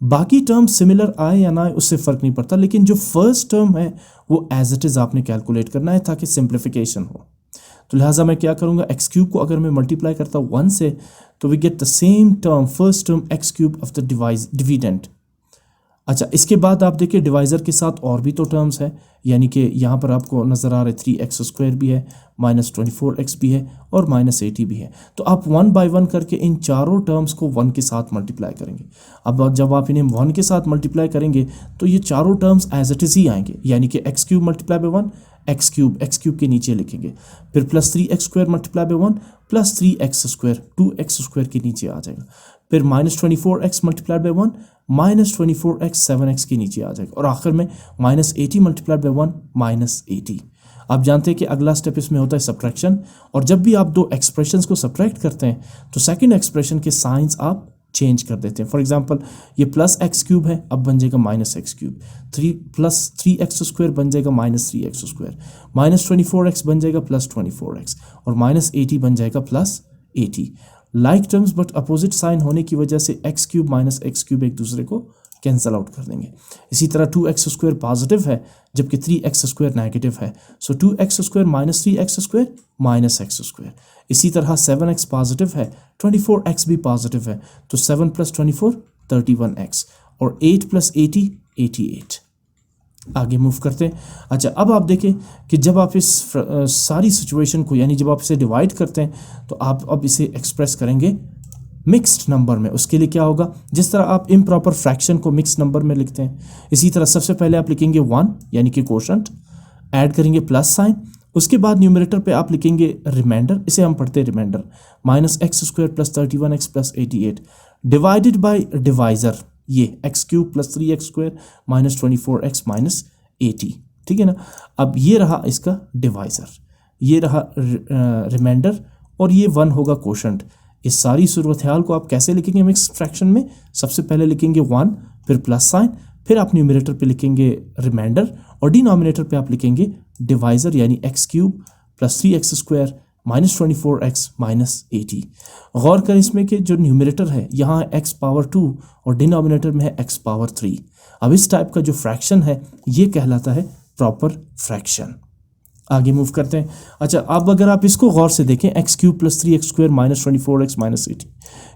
बाकी टर्म सिमिलर आए या ना आए उससे फ़र्क नहीं पड़ता, लेकिन जो फर्स्ट टर्म है वो एज इट इज़ आपने कैलकुलेट करना है ताकि सिंप्लीफिकेशन हो। तो लिहाजा मैं क्या करूँगा, एक्स क्यूब को अगर मैं मल्टीप्लाई करता हूँ 1 से, तो we get the same term, first term x cube of the dividend. अच्छा, इसके बाद आप देखिए डिवाइज़र के साथ और भी तो टर्म्स है, यानी कि यहाँ पर आपको नज़र आ रहे 3x स्क्वायर भी है, -24x भी है और -80 भी है। तो आप 1 बाय 1 करके इन चारों टर्म्स को 1 के साथ मल्टीप्लाई करेंगे। अब जब आप इन्हें 1 के साथ मल्टीप्लाई करेंगे तो ये चारों टर्म्स एज इट इज़ ही आएंगे, यानी कि x cube multiply by 1 x cube के नीचे लिखेंगे, फिर plus 3x square multiply by 1 plus 3x square 2x square के नीचे आ जाएगा, फिर -24x multiply by 1 -24x 7x के नीचे आ जाएगा, और आखिर में -80 मल्टीप्लाई बाय 1 -80। आप जानते हैं कि अगला स्टेप इसमें होता है सब्ट्रैक्शन, और जब भी आप दो एक्सप्रेशंस को सब्ट्रैक्ट करते हैं तो सेकंड एक्सप्रेशन के साइंस आप चेंज कर देते हैं। फॉर एग्जांपल ये प्लस एक्स क्यूब है, अब बन जाएगा -x cube, 3 plus 3x square बन जाएगा -3x स्क्वायर, -24x बन जाएगा +24x, और -80 बन जाएगा +80। Like terms but opposite sign होने की वजह से x cube minus x cube एक दूसरे को कैंसिल आउट कर देंगे। इसी तरह 2x स्क्वायर पॉजिटिव है जबकि 3x स्क्वायर नेगेटिव है, सो 2x square minus 3x square minus x square. इसी तरह 7x पॉजिटिव है, 24x भी पॉजिटिव है, तो 7 + 24 31x, और 8 + 80 88। आगे मूव करते हैं। अच्छा, अब आप देखें कि जब आप इस सारी सिचुएशन को, यानी जब आप इसे डिवाइड करते हैं तो आप अब इसे एक्सप्रेस करेंगे मिक्स्ड नंबर में। उसके लिए क्या होगा, जिस तरह आप इम्प्रॉपर फ्रैक्शन को मिक्स्ड नंबर में लिखते हैं, इसी तरह सबसे पहले आप लिखेंगे 1 यानी कि कोशंट, ऐड करेंगे प्लस साइन, उसके बाद न्यूमरेटर पे आप लिखेंगे रिमाइंडर, इसे हम पढ़ते हैं remainder, -x square + 31x + 88 divided by divisor, ये x cube + 3x square -24x -80। ठीक है ना। अब ये रहा इसका डिवाइजर, ये रहा रिमाइंडर, और ये 1 होगा कोशंट। इस सारी सूरत हाल को आप कैसे लिखेंगे मिक्स फ्रैक्शन में, सबसे पहले लिखेंगे 1, फिर प्लस साइन, फिर आप न्यूमरेटर पे लिखेंगे रिमाइंडर, और डिनोमिनेटर पे आप लिखेंगे डिवाइजर यानी x cube + 3x square -24x -80। गौर करें इसमें कि जो न्यूमरेटर है यहाँ x पावर 2 और डिनोमिनेटर में है x पावर 3। अब इस टाइप का जो फ्रैक्शन है ये कहलाता है प्रॉपर फ्रैक्शन। आगे मूव करते हैं। अच्छा, अब अगर आप इसको गौर से देखें, x cube + 3x square -24x -80,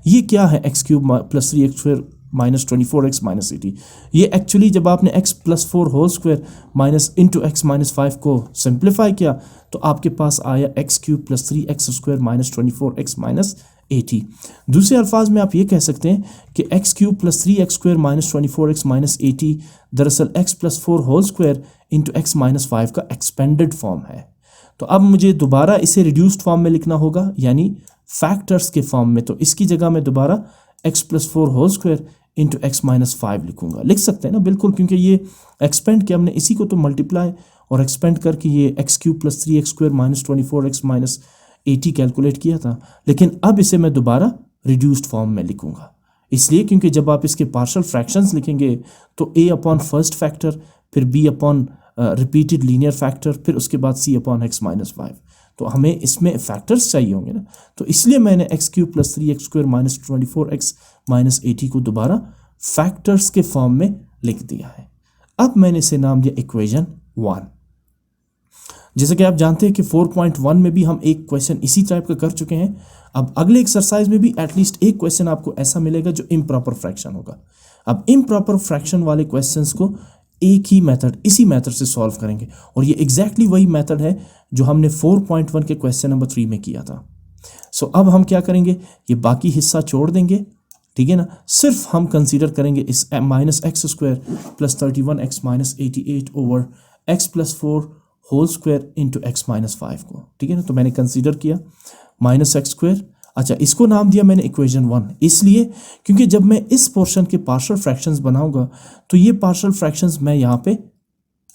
ये क्या है, x cube + 3x square minus 24x minus 80। ये एक्चुअली जब आपने x plus 4 whole square minus into x minus 5 को सिंप्लीफाई किया तो आपके पास आया x cube plus 3x square minus 24x minus 80। दूसरे अल्फाज में आप ये कह सकते हैं कि x cube plus 3x square minus 24x minus 80 दरअसल x plus 4 whole square into x minus 5 का एक्सपेंडेड फॉर्म है। तो अब मुझे दोबारा इसे रिड्यूस्ड फॉर्म में लिखना होगा, यानी फैक्टर्स के फॉर्म में। तो इसकी जगह मैं दोबारा x plus 4 whole square into x minus 5 लिखूंगा। लिख सकते हैं ना, बिल्कुल, क्योंकि ये एक्सपेंड किया हमने, इसी को तो मल्टीप्लाई और एक्सपेंड करके ये x cube plus 3x square minus 24x minus 80 calculate किया था। लेकिन अब इसे मैं दोबारा रिड्यूस्ड फॉर्म में लिखूंगा, इसलिए क्योंकि जब आप इसके पार्शियल फ्रैक्शंस लिखेंगे तो a अपॉन फर्स्ट फैक्टर, फिर b upon repeated linear factor, फिर उसके बाद c अपॉन एक्स माइनस 5। तो हमें इसमें फैक्टर्स चाहिए होंगे ना, तो इसलिए मैंने x cube plus 3x square minus 24x minus 80 को दोबारा फैक्टर्स के फॉर्म में लिख दिया है। अब मैंने इसे नाम दिया इक्वेशन 1। जैसे कि आप जानते हैं कि 4.1 में भी हम एक क्वेश्चन इसी टाइप का कर चुके हैं। अब अगले एक्सरसाइज में भी एटलीस्ट एक क्वेश्चन आपको ऐसा मिलेगा जो इम्प्रॉपर फ्रैक्शन होगा। अब इम्प्रॉपर फ्रैक्शन वाले क्वेश्चंस को एक ही मेथड, इसी मेथड से सॉल्व करेंगे, और ये एग्जैक्टली वही मेथड है जो हमने 4.1 के क्वेश्चन नंबर 3 में किया था। सो अब हम क्या करेंगे, ये बाकी हिस्सा छोड़ देंगे, ठीक है ना, सिर्फ हम कंसीडर करेंगे इस minus x square plus 31x minus 88 over x plus 4 whole square into x minus 5 को, ठीक है ना। तो मैंने कंसीडर किया माइनस एक्स स्क्वायर, अच्छा इसको नाम दिया मैंने इक्वेशन 1, इसलिए क्योंकि जब मैं इस पोर्शन के पार्शियल फ्रैक्शंस बनाऊंगा तो ये पार्शियल फ्रैक्शंस मैं यहाँ पे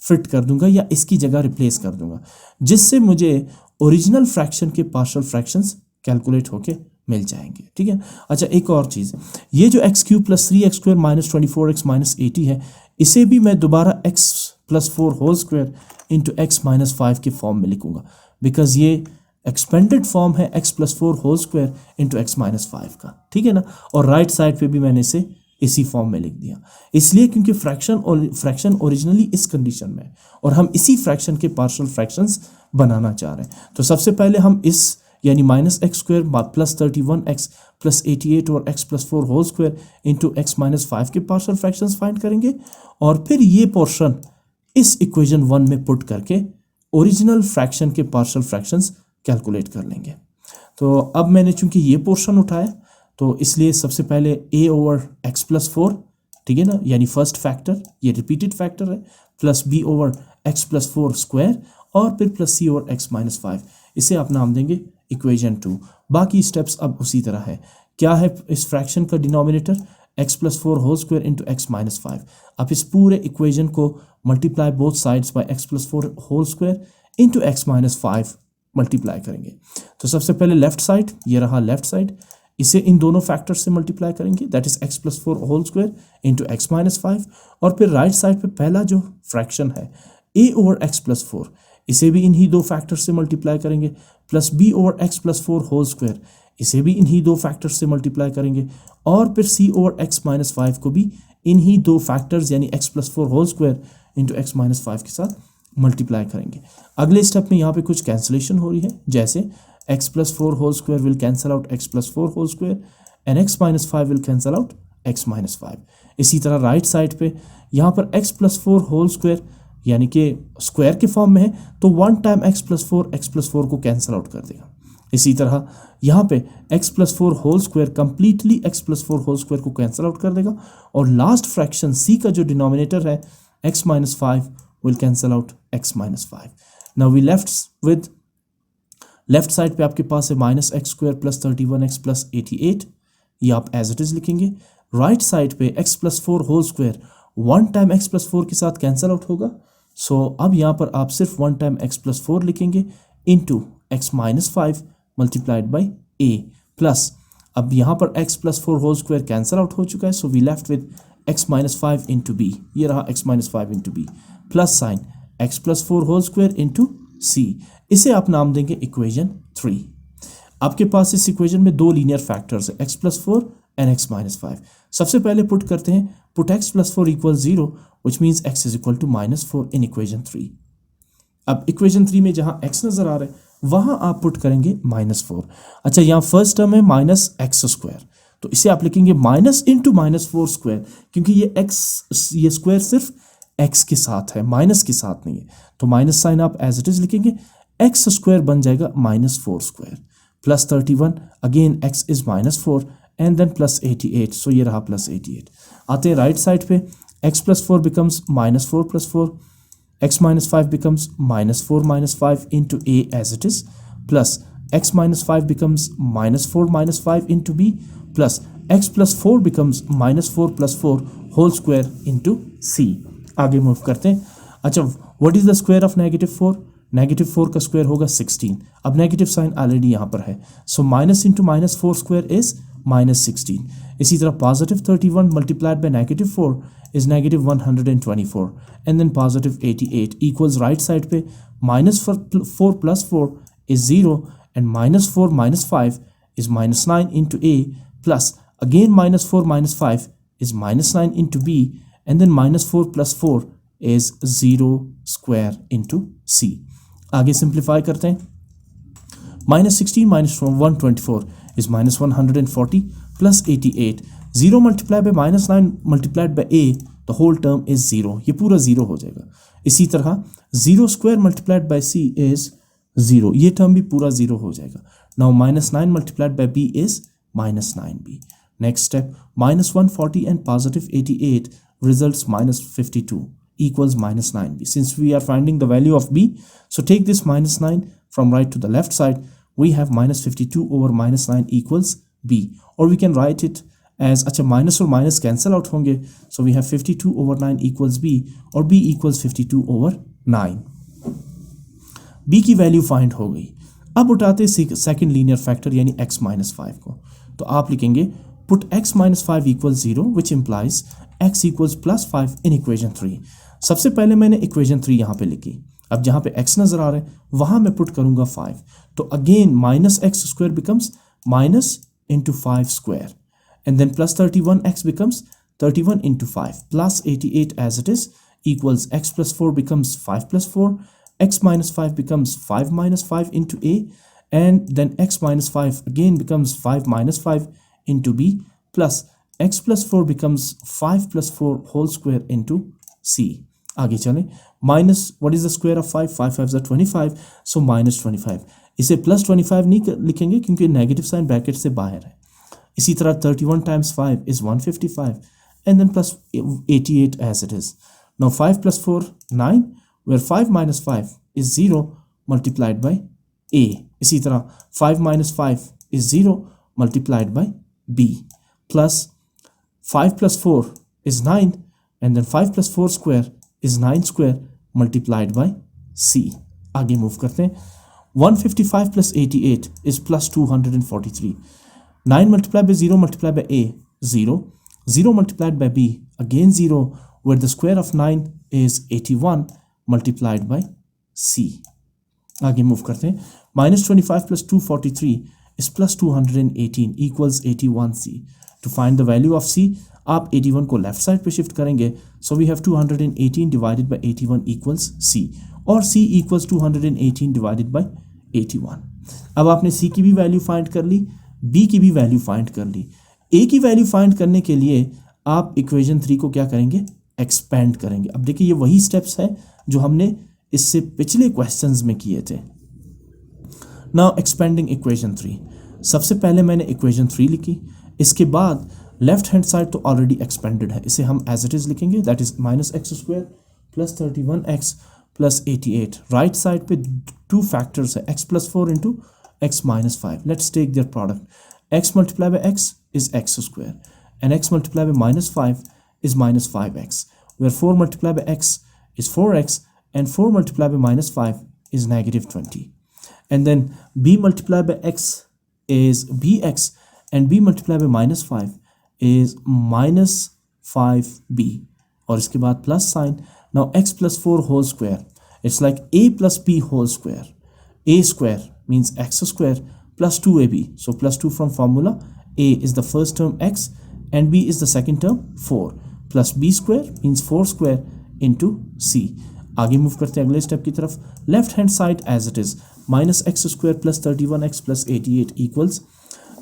फिट कर दूंगा या इसकी जगह रिप्लेस कर दूंगा, जिससे मुझे ओरिजिनल फ्रैक्शन के पार्शियल फ्रैक्शंस कैलकुलेट होके मिल जाएंगे, ठीक है। अच्छा एक और चीज़, ये जो x cube plus 3x square minus 24x minus 80 है, इसे भी मैं दोबारा x plus 4 whole square into x minus 5 के फॉर्म में लिखूंगा, बिकॉज ये एक्सपेंडेड फॉर्म है x plus 4 whole square into x minus 5 का, ठीक है ना। और राइट साइड पे भी मैंने इसे इसी फॉर्म में लिख दिया, इसलिए क्योंकि फ्रैक्शन ओरिजिनली इस कंडीशन में है और हम इसी फ्रैक्शन के पार्शियल फ्रैक्शंस बनाना चाह रहे हैं। तो सबसे पहले हम इस यानी minus x square plus 31x plus 88 और x plus 4 whole square into x minus 5 के पार्शियल फ्रैक्शंस फाइंड करेंगे, और फिर ये पोर्शन इस इक्वेशन 1 में पुट करके ओरिजिनल फ्रैक्शन के पार्शियल फ्रैक्शंस कैलकुलेट कर लेंगे। तो अब मैंने चूंकि ये पोर्शन उठाया तो इसलिए सबसे पहले a ओवर एक्स प्लस 4, ठीक है ना, यानी फर्स्ट फैक्टर, ये रिपीटेड फैक्टर है, plus b over x plus 4 square, और फिर plus c over x minus 5, इसे आप नाम देंगे इक्वेशन 2। बाकी स्टेप्स अब उसी तरह है। क्या है इस फ्रैक्शन का denominator, x plus 4 whole square into x minus 5। आप इस पूरे इक्वेशन को multiply both sides by x plus 4 whole square into x minus 5 multiply करेंगे। तो सबसे पहले लेफ्ट साइड, ये रहा लेफ्ट साइड, इसे इन दोनों फैक्टर्स से मल्टीप्लाई करेंगे, that is x plus 4 whole square into x minus 5, और फिर राइट साइड पे पहला जो फ्रैक्शन है a ओवर एक्स प्लस 4, इसे भी इन्हीं दो फैक्टर्स से मल्टीप्लाई करेंगे, plus b over x plus 4 whole square, इसे भी इन्हीं दो फैक्टर्स से मल्टीप्लाई करेंगे, और फिर c ओवर एक्स माइनस 5 को भी इन्हीं दो फैक्टर्स यानी x plus 4 whole square into x minus 5 के साथ मल्टीप्लाई करेंगे। अगले स्टेप में यहाँ पे कुछ कैंसिलेशन हो रही है, जैसे x plus 4 whole square will cancel out x plus 4 whole square and x minus 5 will cancel out x minus 5। इसी तरह राइट साइड पे यहाँ पर x प्लस 4 होल स्क्वायर यानी कि स्क्वायर के फॉर्म में है, तो 1 टाइम x प्लस 4 को कैंसल आउट कर देगा। इसी तरह यहाँ पे x plus 4 whole square completely x plus 4 whole square को कैंसल आउट कर देगा, और लास्ट फ्रैक्शन c का जो डिनोमिनेटर है x minus 5 will cancel out x minus 5। Now we left with left side पे आपके पास है minus x square plus 31x plus 88, ये आप एज इट इज लिखेंगे। राइट साइड पे x plus 4 whole square 1 time x plus 4 के साथ कैंसल आउट होगा, सो अब यहाँ पर आप सिर्फ 1 टाइम x प्लस 4 लिखेंगे into x minus 5 multiplied by a, plus अब यहाँ पर x plus 4 whole square cancel out हो चुका है, so we left with x minus 5 into b, ये रहा x minus 5 into b, plus sign x plus 4 whole square into c, इसे आप नाम देंगे इक्वेशन 3। आपके पास इस इक्वेशन में दो लीनियर फैक्टर्स है x plus 4 and x minus 5। सबसे पहले पुट करते हैं, put x plus 4 equal 0 which means x is equal to minus 4 in equation 3। अब इक्वेशन 3 में जहां x नजर आ रहा है वहां आप पुट करेंगे माइनस 4। अच्छा यहाँ फर्स्ट टर्म है माइनस एक्स स्क्वायर, तो इसे आप लिखेंगे माइनस इंटू -4 स्क्वायर, क्योंकि ये स्क्वायर सिर्फ x के साथ है, माइनस के साथ नहीं है, तो माइनस साइन आप एज इट इज लिखेंगे, x स्क्वायर बन जाएगा -4 square plus 31, again x is -4 and then plus 88, so ये रहा प्लस 88। आते हैं राइट साइड पे, x plus 4 becomes -4 plus 4, x minus 5 becomes -4 minus 5 into a as it is, plus x minus 5 becomes -4 minus 5 into b, plus x plus 4 becomes -4 plus 4 whole square into c। आगे move करते हैं। अच्छा, what is the square of -4? -4 का square होगा 16। अब negative sign already यहाँ पर है, so minus into -4 square is -16। इसी तरह positive 31 multiplied by -4 is -124 and then positive 88 equals right side पे -4 plus 4 is 0 and -4 minus 5 is -9 into a, plus again -4 minus 5 is -9 into b, and then -4 plus 4 is 0 square into c। आगे simplify करते हैं। -16 minus 124 is -140 plus 88, 0 multiplied by -9 multiplied by a, the whole term is 0, ये पूरा 0 हो जाएगा। इसी तरह 0 square multiplied by c is 0, ये टर्म भी पूरा 0 हो जाएगा। Now -9 multiplied by b is -9b। Next step, -140 and positive 88 results -52 equals -9b। Since we are finding the value of b, so take this -9 from right to the left side, we have -52 over -9 equals b, or we can write it as, अच्छा minus और minus cancel out होंगे, so we have 52 over 9 equals b, और b equals 52 over 9। b की value find हो गई। अब उठाते second linear factor यानी x minus 5 को, तो आप लिखेंगे put x minus 5 equals 0 which implies x equals +5 in equation 3। सबसे पहले मैंने इक्वेशन 3 यहाँ पे लिखी, अब जहाँ पे x नजर आ रहा है वहाँ मैं पुट करूँगा 5, तो again -x square becomes -5 square, and then plus 31x becomes 31 into 5 plus 88 as it is equals x plus 4 becomes 5 plus 4, x minus 5 becomes 5 minus 5 into a, and then x minus 5 again becomes 5 minus 5 into b, plus x plus 4 becomes 5 plus 4 whole square into c। आगे चलें, minus what is the square of 5? 5 5 is 25, सो -25। इसे +25 नहीं लिखेंगे क्योंकि negative sign bracket से बाहर है। इसी तरह 31 times 5 is 155 and then plus 88 as it is। Now 5 plus 4 9, where 5 minus 5 is 0 multiplied by a। इसी तरह 5 minus 5 is 0 multiplied by b, plus 5 plus 4 is 9 and then 5 plus 4 square is 9 square multiplied by c। आगे move करते हैं। 155 plus 88 is plus 243। 9 multiplied by 0 multiplied by a, 0, 0 multiplied by b, again 0, where the square of 9 is 81 multiplied by c। आगे move करते हैं। -25 plus 243 is plus 218 equals 81c। To find the value of c, आप 81 को left side पे shift करेंगे, so we have 218 divided by 81 equals c, और c equals 218 divided by 81। अब आपने c की भी वैल्यू फाइंड कर ली, b की भी वैल्यू फाइंड कर ली। a की वैल्यू फाइंड करने के लिए आप इक्वेशन 3 को क्या करेंगे? एक्सपेंड करेंगे। अब देखिए ये वही स्टेप्स है जो हमने इससे पिछले क्वेश्चंस में किए थे। नाउ एक्सपेंडिंग इक्वेशन 3, सबसे पहले मैंने इक्वेशन 3 लिखी, इसके बाद लेफ्ट हैंड साइड तो ऑलरेडी एक्सपेंडेड है, इसे हम एज इट इज लिखेंगे, that is -x² plus 31x plus 88। Right side पे 2 फैक्टर्स है, x plus 4 into x minus 5। Let's take their product. x multiplied by x is x square and x multiplied by -5 is -5x, where 4 multiplied by x is 4x and 4 multiplied by -5 is -20, and then b multiplied by x is bx and b multiplied by -5 is -5b, और इसके बाद plus sign. Now x plus 4 whole square, it's like a plus b whole square, a square means x square plus 2ab, so plus 2 from formula, a is the first term x and b is the second term 4, plus b square means 4 square into c। आगे move करते हैं अगले step की तरफ। Left hand side as it is, -x square plus 31x plus 88 equals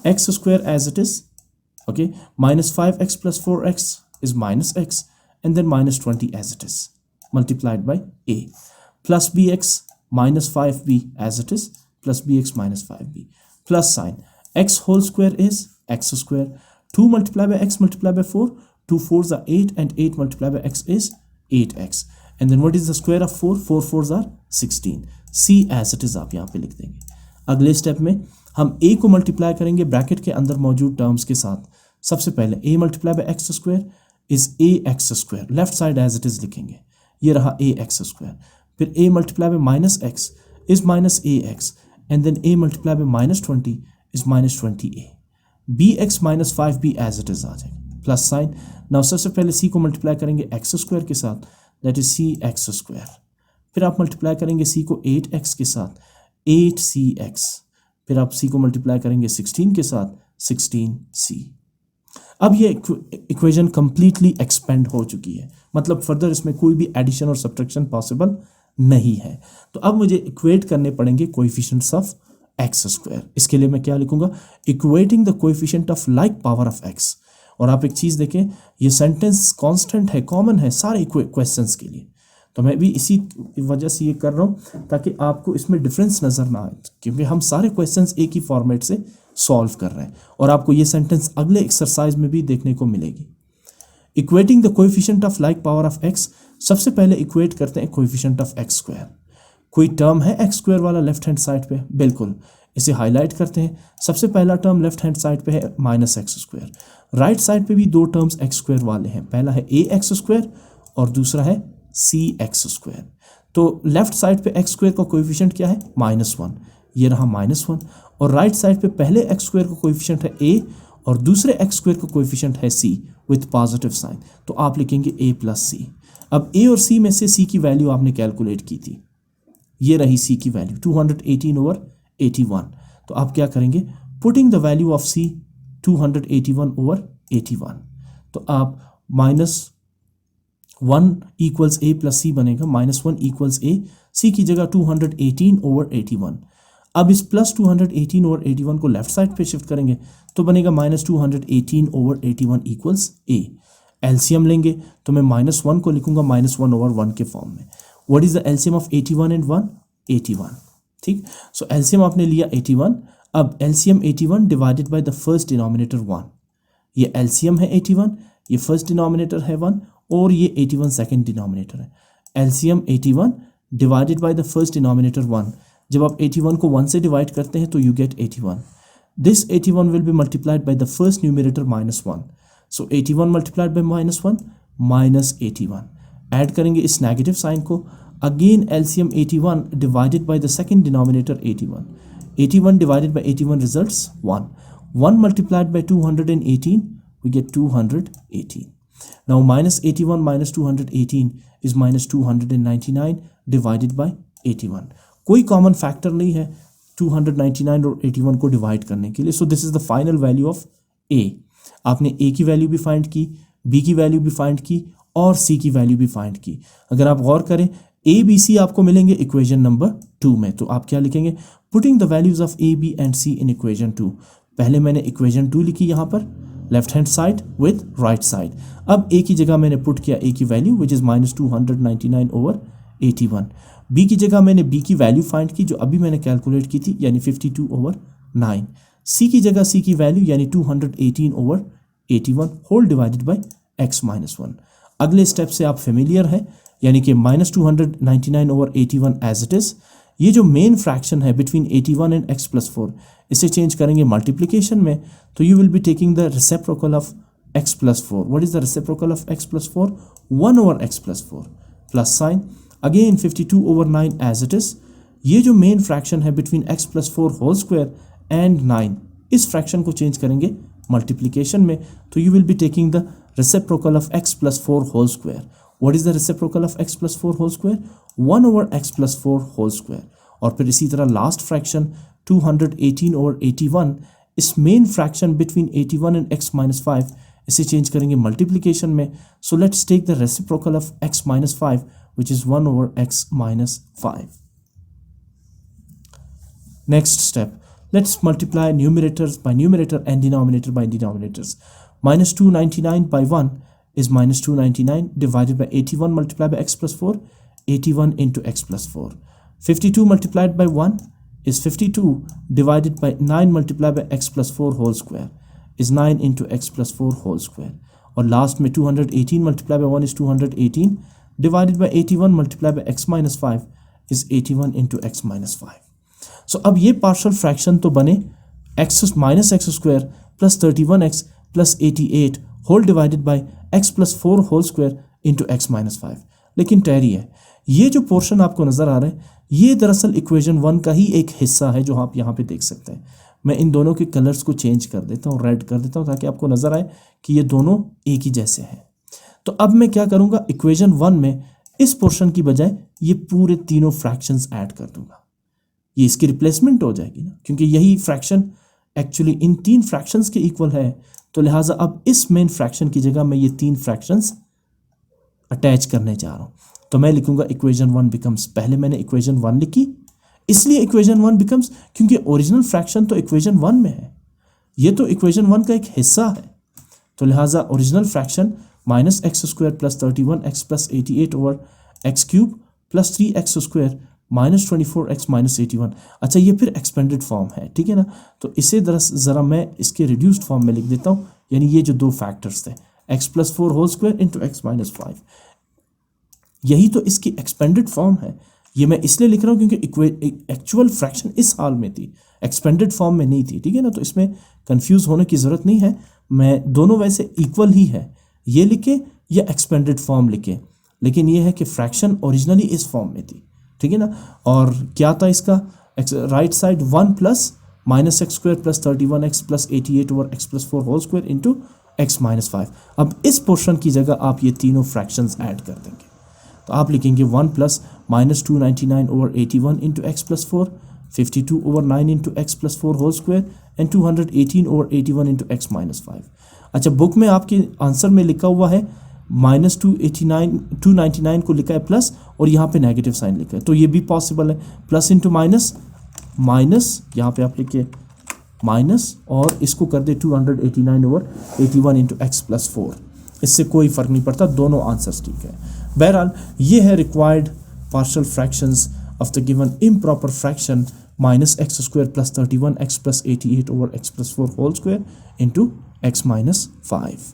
x square as it is Okay, minus 5x plus 4x is minus x, and then minus 20 as it is, multiplied by a, plus bx minus 5b as it is, plus bx minus 5b, plus sign x whole square is x square, 2 multiplied by x multiplied by 4, 2 4s are 8, and 8 multiplied by x is 8x, and then what is the square of 4, 4 4s are 16, c as it is आप यहाँ पे लिख देंगे। अगले step में हम a को multiply करेंगे ब्रैकेट के अंदर मौजूद टर्म्स के साथ। सबसे पहले a multiply by x square is a x square, left side as it is लिखेंगे, ये रहा ए एक्स स्क्वायर, फिर a multiply by minus x is minus a x, and then a multiply by minus 20 is minus 20a, bx minus 5b as it is आ जाएगा, plus sign. Now सबसे पहले c को multiply करेंगे x square के साथ, that is c x square, फिर आप मल्टीप्लाई करेंगे c को 8x के साथ, 8cx, फिर आप c को मल्टीप्लाई करेंगे 16 के साथ, 16c। अब ये इक्वेशन कंप्लीटली एक्सपेंड हो चुकी है, मतलब फर्दर इसमें कोई भी एडिशन और सब्ट्रैक्शन पॉसिबल नहीं है। तो अब मुझे इक्वेट करने पड़ेंगे कोएफिशिएंट्स ऑफ एक्स स्क्वायर। इसके लिए मैं क्या लिखूंगा, equating the coefficient of like power of x. और आप एक चीज़ देखें, ये सेंटेंस कांस्टेंट है, कॉमन है सारे क्वेश्चंस के लिए, तो मैं भी इसी वजह से ये कर रहा हूँ ताकि आपको इसमें डिफरेंस नज़र ना आए, क्योंकि हम सारे क्वेश्चंस एक ही फॉर्मेट से सॉल्व कर रहे हैं, और आपको ये सेंटेंस अगले एक्सरसाइज में भी देखने को मिलेगी। Equating the coefficient of like power of x, सबसे पहले इक्वेट करते हैं कोएफिशिएंट ऑफ एक्स स्क्वायर। कोई टर्म है एक्स स्क्वायर वाला लेफ्ट हैंड साइड पे, बिल्कुल, इसे हाईलाइट करते हैं। सबसे पहला टर्म लेफ्ट हैंड साइड पे है minus x square, right side पे भी दो टर्म्स एक्स स्क्वायर वाले हैं, पहला है ए एक्स स्क्वायर और दूसरा है सी एक्स स्क्वायर। तो लेफ्ट साइड पे एक्स स्क्वायर का कोएफिशिएंट क्या है, -1, ये रहा -1, और राइट साइड पे पहले एक्स स्क्वायर का कोएफिशिएंट है a और दूसरे एक्स स्क्वायर का कोएफिशिएंट है c विथ पॉजिटिव साइन, तो आप लिखेंगे a प्लस c। अब a और c में से c की वैल्यू आपने कैलकुलेट की थी, ये रही c की वैल्यू 218/81, तो आप क्या करेंगे, putting the value of c 281/81, तो आप -1 इक्वल्स a प्लस c बनेगा, -1 इक्वल्स a, c की जगह 218/81। अब इस प्लस 218/81 को लेफ्ट साइड पे शिफ्ट करेंगे तो बनेगा -218/81 इक्वल्स a। एलसीएम लेंगे तो मैं -1 को लिखूंगा -1/1 के फॉर्म में। What is the LCM of 81 and 1? 81, ठीक। सो एलसीएम आपने लिया 81, अब LCM 81 divided by the first denominator 1, ये एलसीएम है 81, ये फर्स्ट डिनोमिनेटर है 1 और ये 81 सेकंड डिनोमिनेटर है। LCM 81 divided by the first denominator 1, जब आप 81 को 1 से डिवाइड करते हैं तो you get 81। This 81 will be multiplied by the first numerator -1, so 81 multiplied by -1 -81। Add करेंगे इस नेगेटिव साइन को, again LCM 81 divided by the second denominator 81, 81 divided by 81 results 1, 1 multiplied bye 218 we get 218. Now -81 minus 218 is -299 divided by 81. कोई common factor नहीं है 299 और 81 को divide करने के लिए, so this is the final value of a। आपने a की वैल्यू भी फाइंड की, b की वैल्यू भी फाइंड की और c की वैल्यू भी फाइंड की। अगर आप गौर करें a b c आपको मिलेंगे इक्वेशन नंबर 2 में, तो आप क्या लिखेंगे, putting the values of a b and c in equation 2। पहले मैंने इक्वेशन 2 लिखी यहाँ पर left hand side with right side, अब a की जगह मैंने पुट किया a की वैल्यू विच इज -299/81, b की जगह मैंने b की वैल्यू फाइंड की जो अभी मैंने कैलकुलेट की थी यानी 52/9, c की जगह c की वैल्यू यानी 218/81 होल डिवाइडेड बाय x-1। अगले स्टेप से आप फेमिलियर हैं, यानी कि -299/81 एज इट इज। ये जो मेन फ्रैक्शन है बिटवीन 81 एंड x+4, इसे चेंज करेंगे मल्टीप्लिकेशन में, तो you will be taking the reciprocal of x+4। What is the reciprocal of x+4? 1/x+4 plus sign, again 52/9 as it is. ये जो main fraction है between x+4 whole square and 9, इस fraction को change करेंगे multiplication में, तो you will be taking the reciprocal of x+4 whole square. What is the reciprocal of x+4 whole square? 1/x+4 whole square. और फिर इसी तरह लास्ट फ्रैक्शन 218/81, इस main fraction between 81 and x-5, इसे चेंज करेंगे मल्टीप्लिकेशन में, so let's take the reciprocal of x-5 which is 1/x-5. Next step, Let's multiply numerators by numerator and denominator by denominators. Minus 299 by 1 is minus 299 divided by 81 multiplied by x plus 4, 81 into x plus 4. 52 multiplied by 1 is 52 divided by 9 multiplied by x plus 4 whole square is 9 into x plus 4 whole square. और last में 218 multiplied by 1 is 218 divided by 81 multiplied by x minus 5 is 81 into x minus 5. So अब ये partial fraction तो बने x minus x square plus 31x plus 88 whole divided by x plus 4 whole square into x minus 5. लेकिन टैरी है, ये जो portion आपको नज़र आ रहा है ये दरअसल इक्वेशन 1 का ही एक हिस्सा है जो आप यहाँ पे देख सकते हैं. मैं इन दोनों के कलर्स को चेंज कर देता हूँ, रेड कर देता हूँ ताकि आपको नज़र आए कि ये दोनों एक ही जैसे हैं. तो अब मैं क्या करूँगा, इक्वेशन 1 में इस पोर्शन की बजाय ये पूरे तीनों फ्रैक्शंस ऐड कर दूंगा. ये इसकी रिप्लेसमेंट हो जाएगी ना, क्योंकि यही फ्रैक्शन एक्चुअली इन 3 फ्रैक्शंस के इक्वल है. तो लिहाजा अब इस मेन फ्रैक्शन की जगह मैं ये 3 फ्रैक्शंस अटैच करने जा रहा हूँ. तो मैं लिखूंगा इक्वेशन 1 बिकम्स, पहले मैंने इक्वेशन 1 लिखी इसलिए इक्वेशन 1 बिकम्स, क्योंकि ओरिजिनल फ्रैक्शन तो इक्वेशन 1 में है, ये तो इक्वेशन 1 का एक हिस्सा है. तो लिहाजा original fraction minus x square plus 31x plus 88 over x cube plus 3x square minus 24x minus 81. अच्छा, ये फिर एक्सपेंडेड फॉर्म है, ठीक है ना. तो इसे ज़रा मैं इसके रिड्यूस्ड फॉर्म में लिख देता हूँ, यानी ये जो दो फैक्टर्स थे x plus 4 whole square into x minus 5, यही तो इसकी एक्सपेंडेड फॉर्म है. ये मैं इसलिए लिख रहा हूँ क्योंकि एक्चुअल फ्रैक्शन इस हाल में थी, एक्सपेंडेड फॉर्म में नहीं थी, ठीक है ना. तो इसमें कंफ्यूज होने की ज़रूरत नहीं है, मैं दोनों वैसे इक्वल ही है, ये लिखे या एक्सपेंडेड फॉर्म लिखे, लेकिन ये है कि फ्रैक्शन ओरिजिनली इस फॉर्म में थी, ठीक है ना. और क्या था इसका right side 1 plus minus x square plus 31x plus 88 over x plus 4 whole square into x minus 5. अब इस पोर्शन की जगह आप ये तीनों फ्रैक्शंस ऐड कर देंगे. तो आप लिखेंगे 1 plus minus 299 over 81 into x plus 4, 52 over 9 into x plus 4 whole square and 218 over 81 into x minus 5. अच्छा, बुक में आपके आंसर में लिखा हुआ है माइनस 299 को लिखा है प्लस और यहाँ पे नेगेटिव साइन लिखा है, तो ये भी पॉसिबल है. प्लस इंटू माइनस, माइनस यहाँ पे आप लिखिए माइनस और इसको कर दे 289 ओवर 81 इंटू एक्स प्लस 4. इससे कोई फ़र्क नहीं पड़ता, दोनों आंसर्स ठीक है. बहरहाल ये है required partial fractions of the given improper fraction minus x square plus 31x plus 88 over x plus 4 whole square into x minus 5.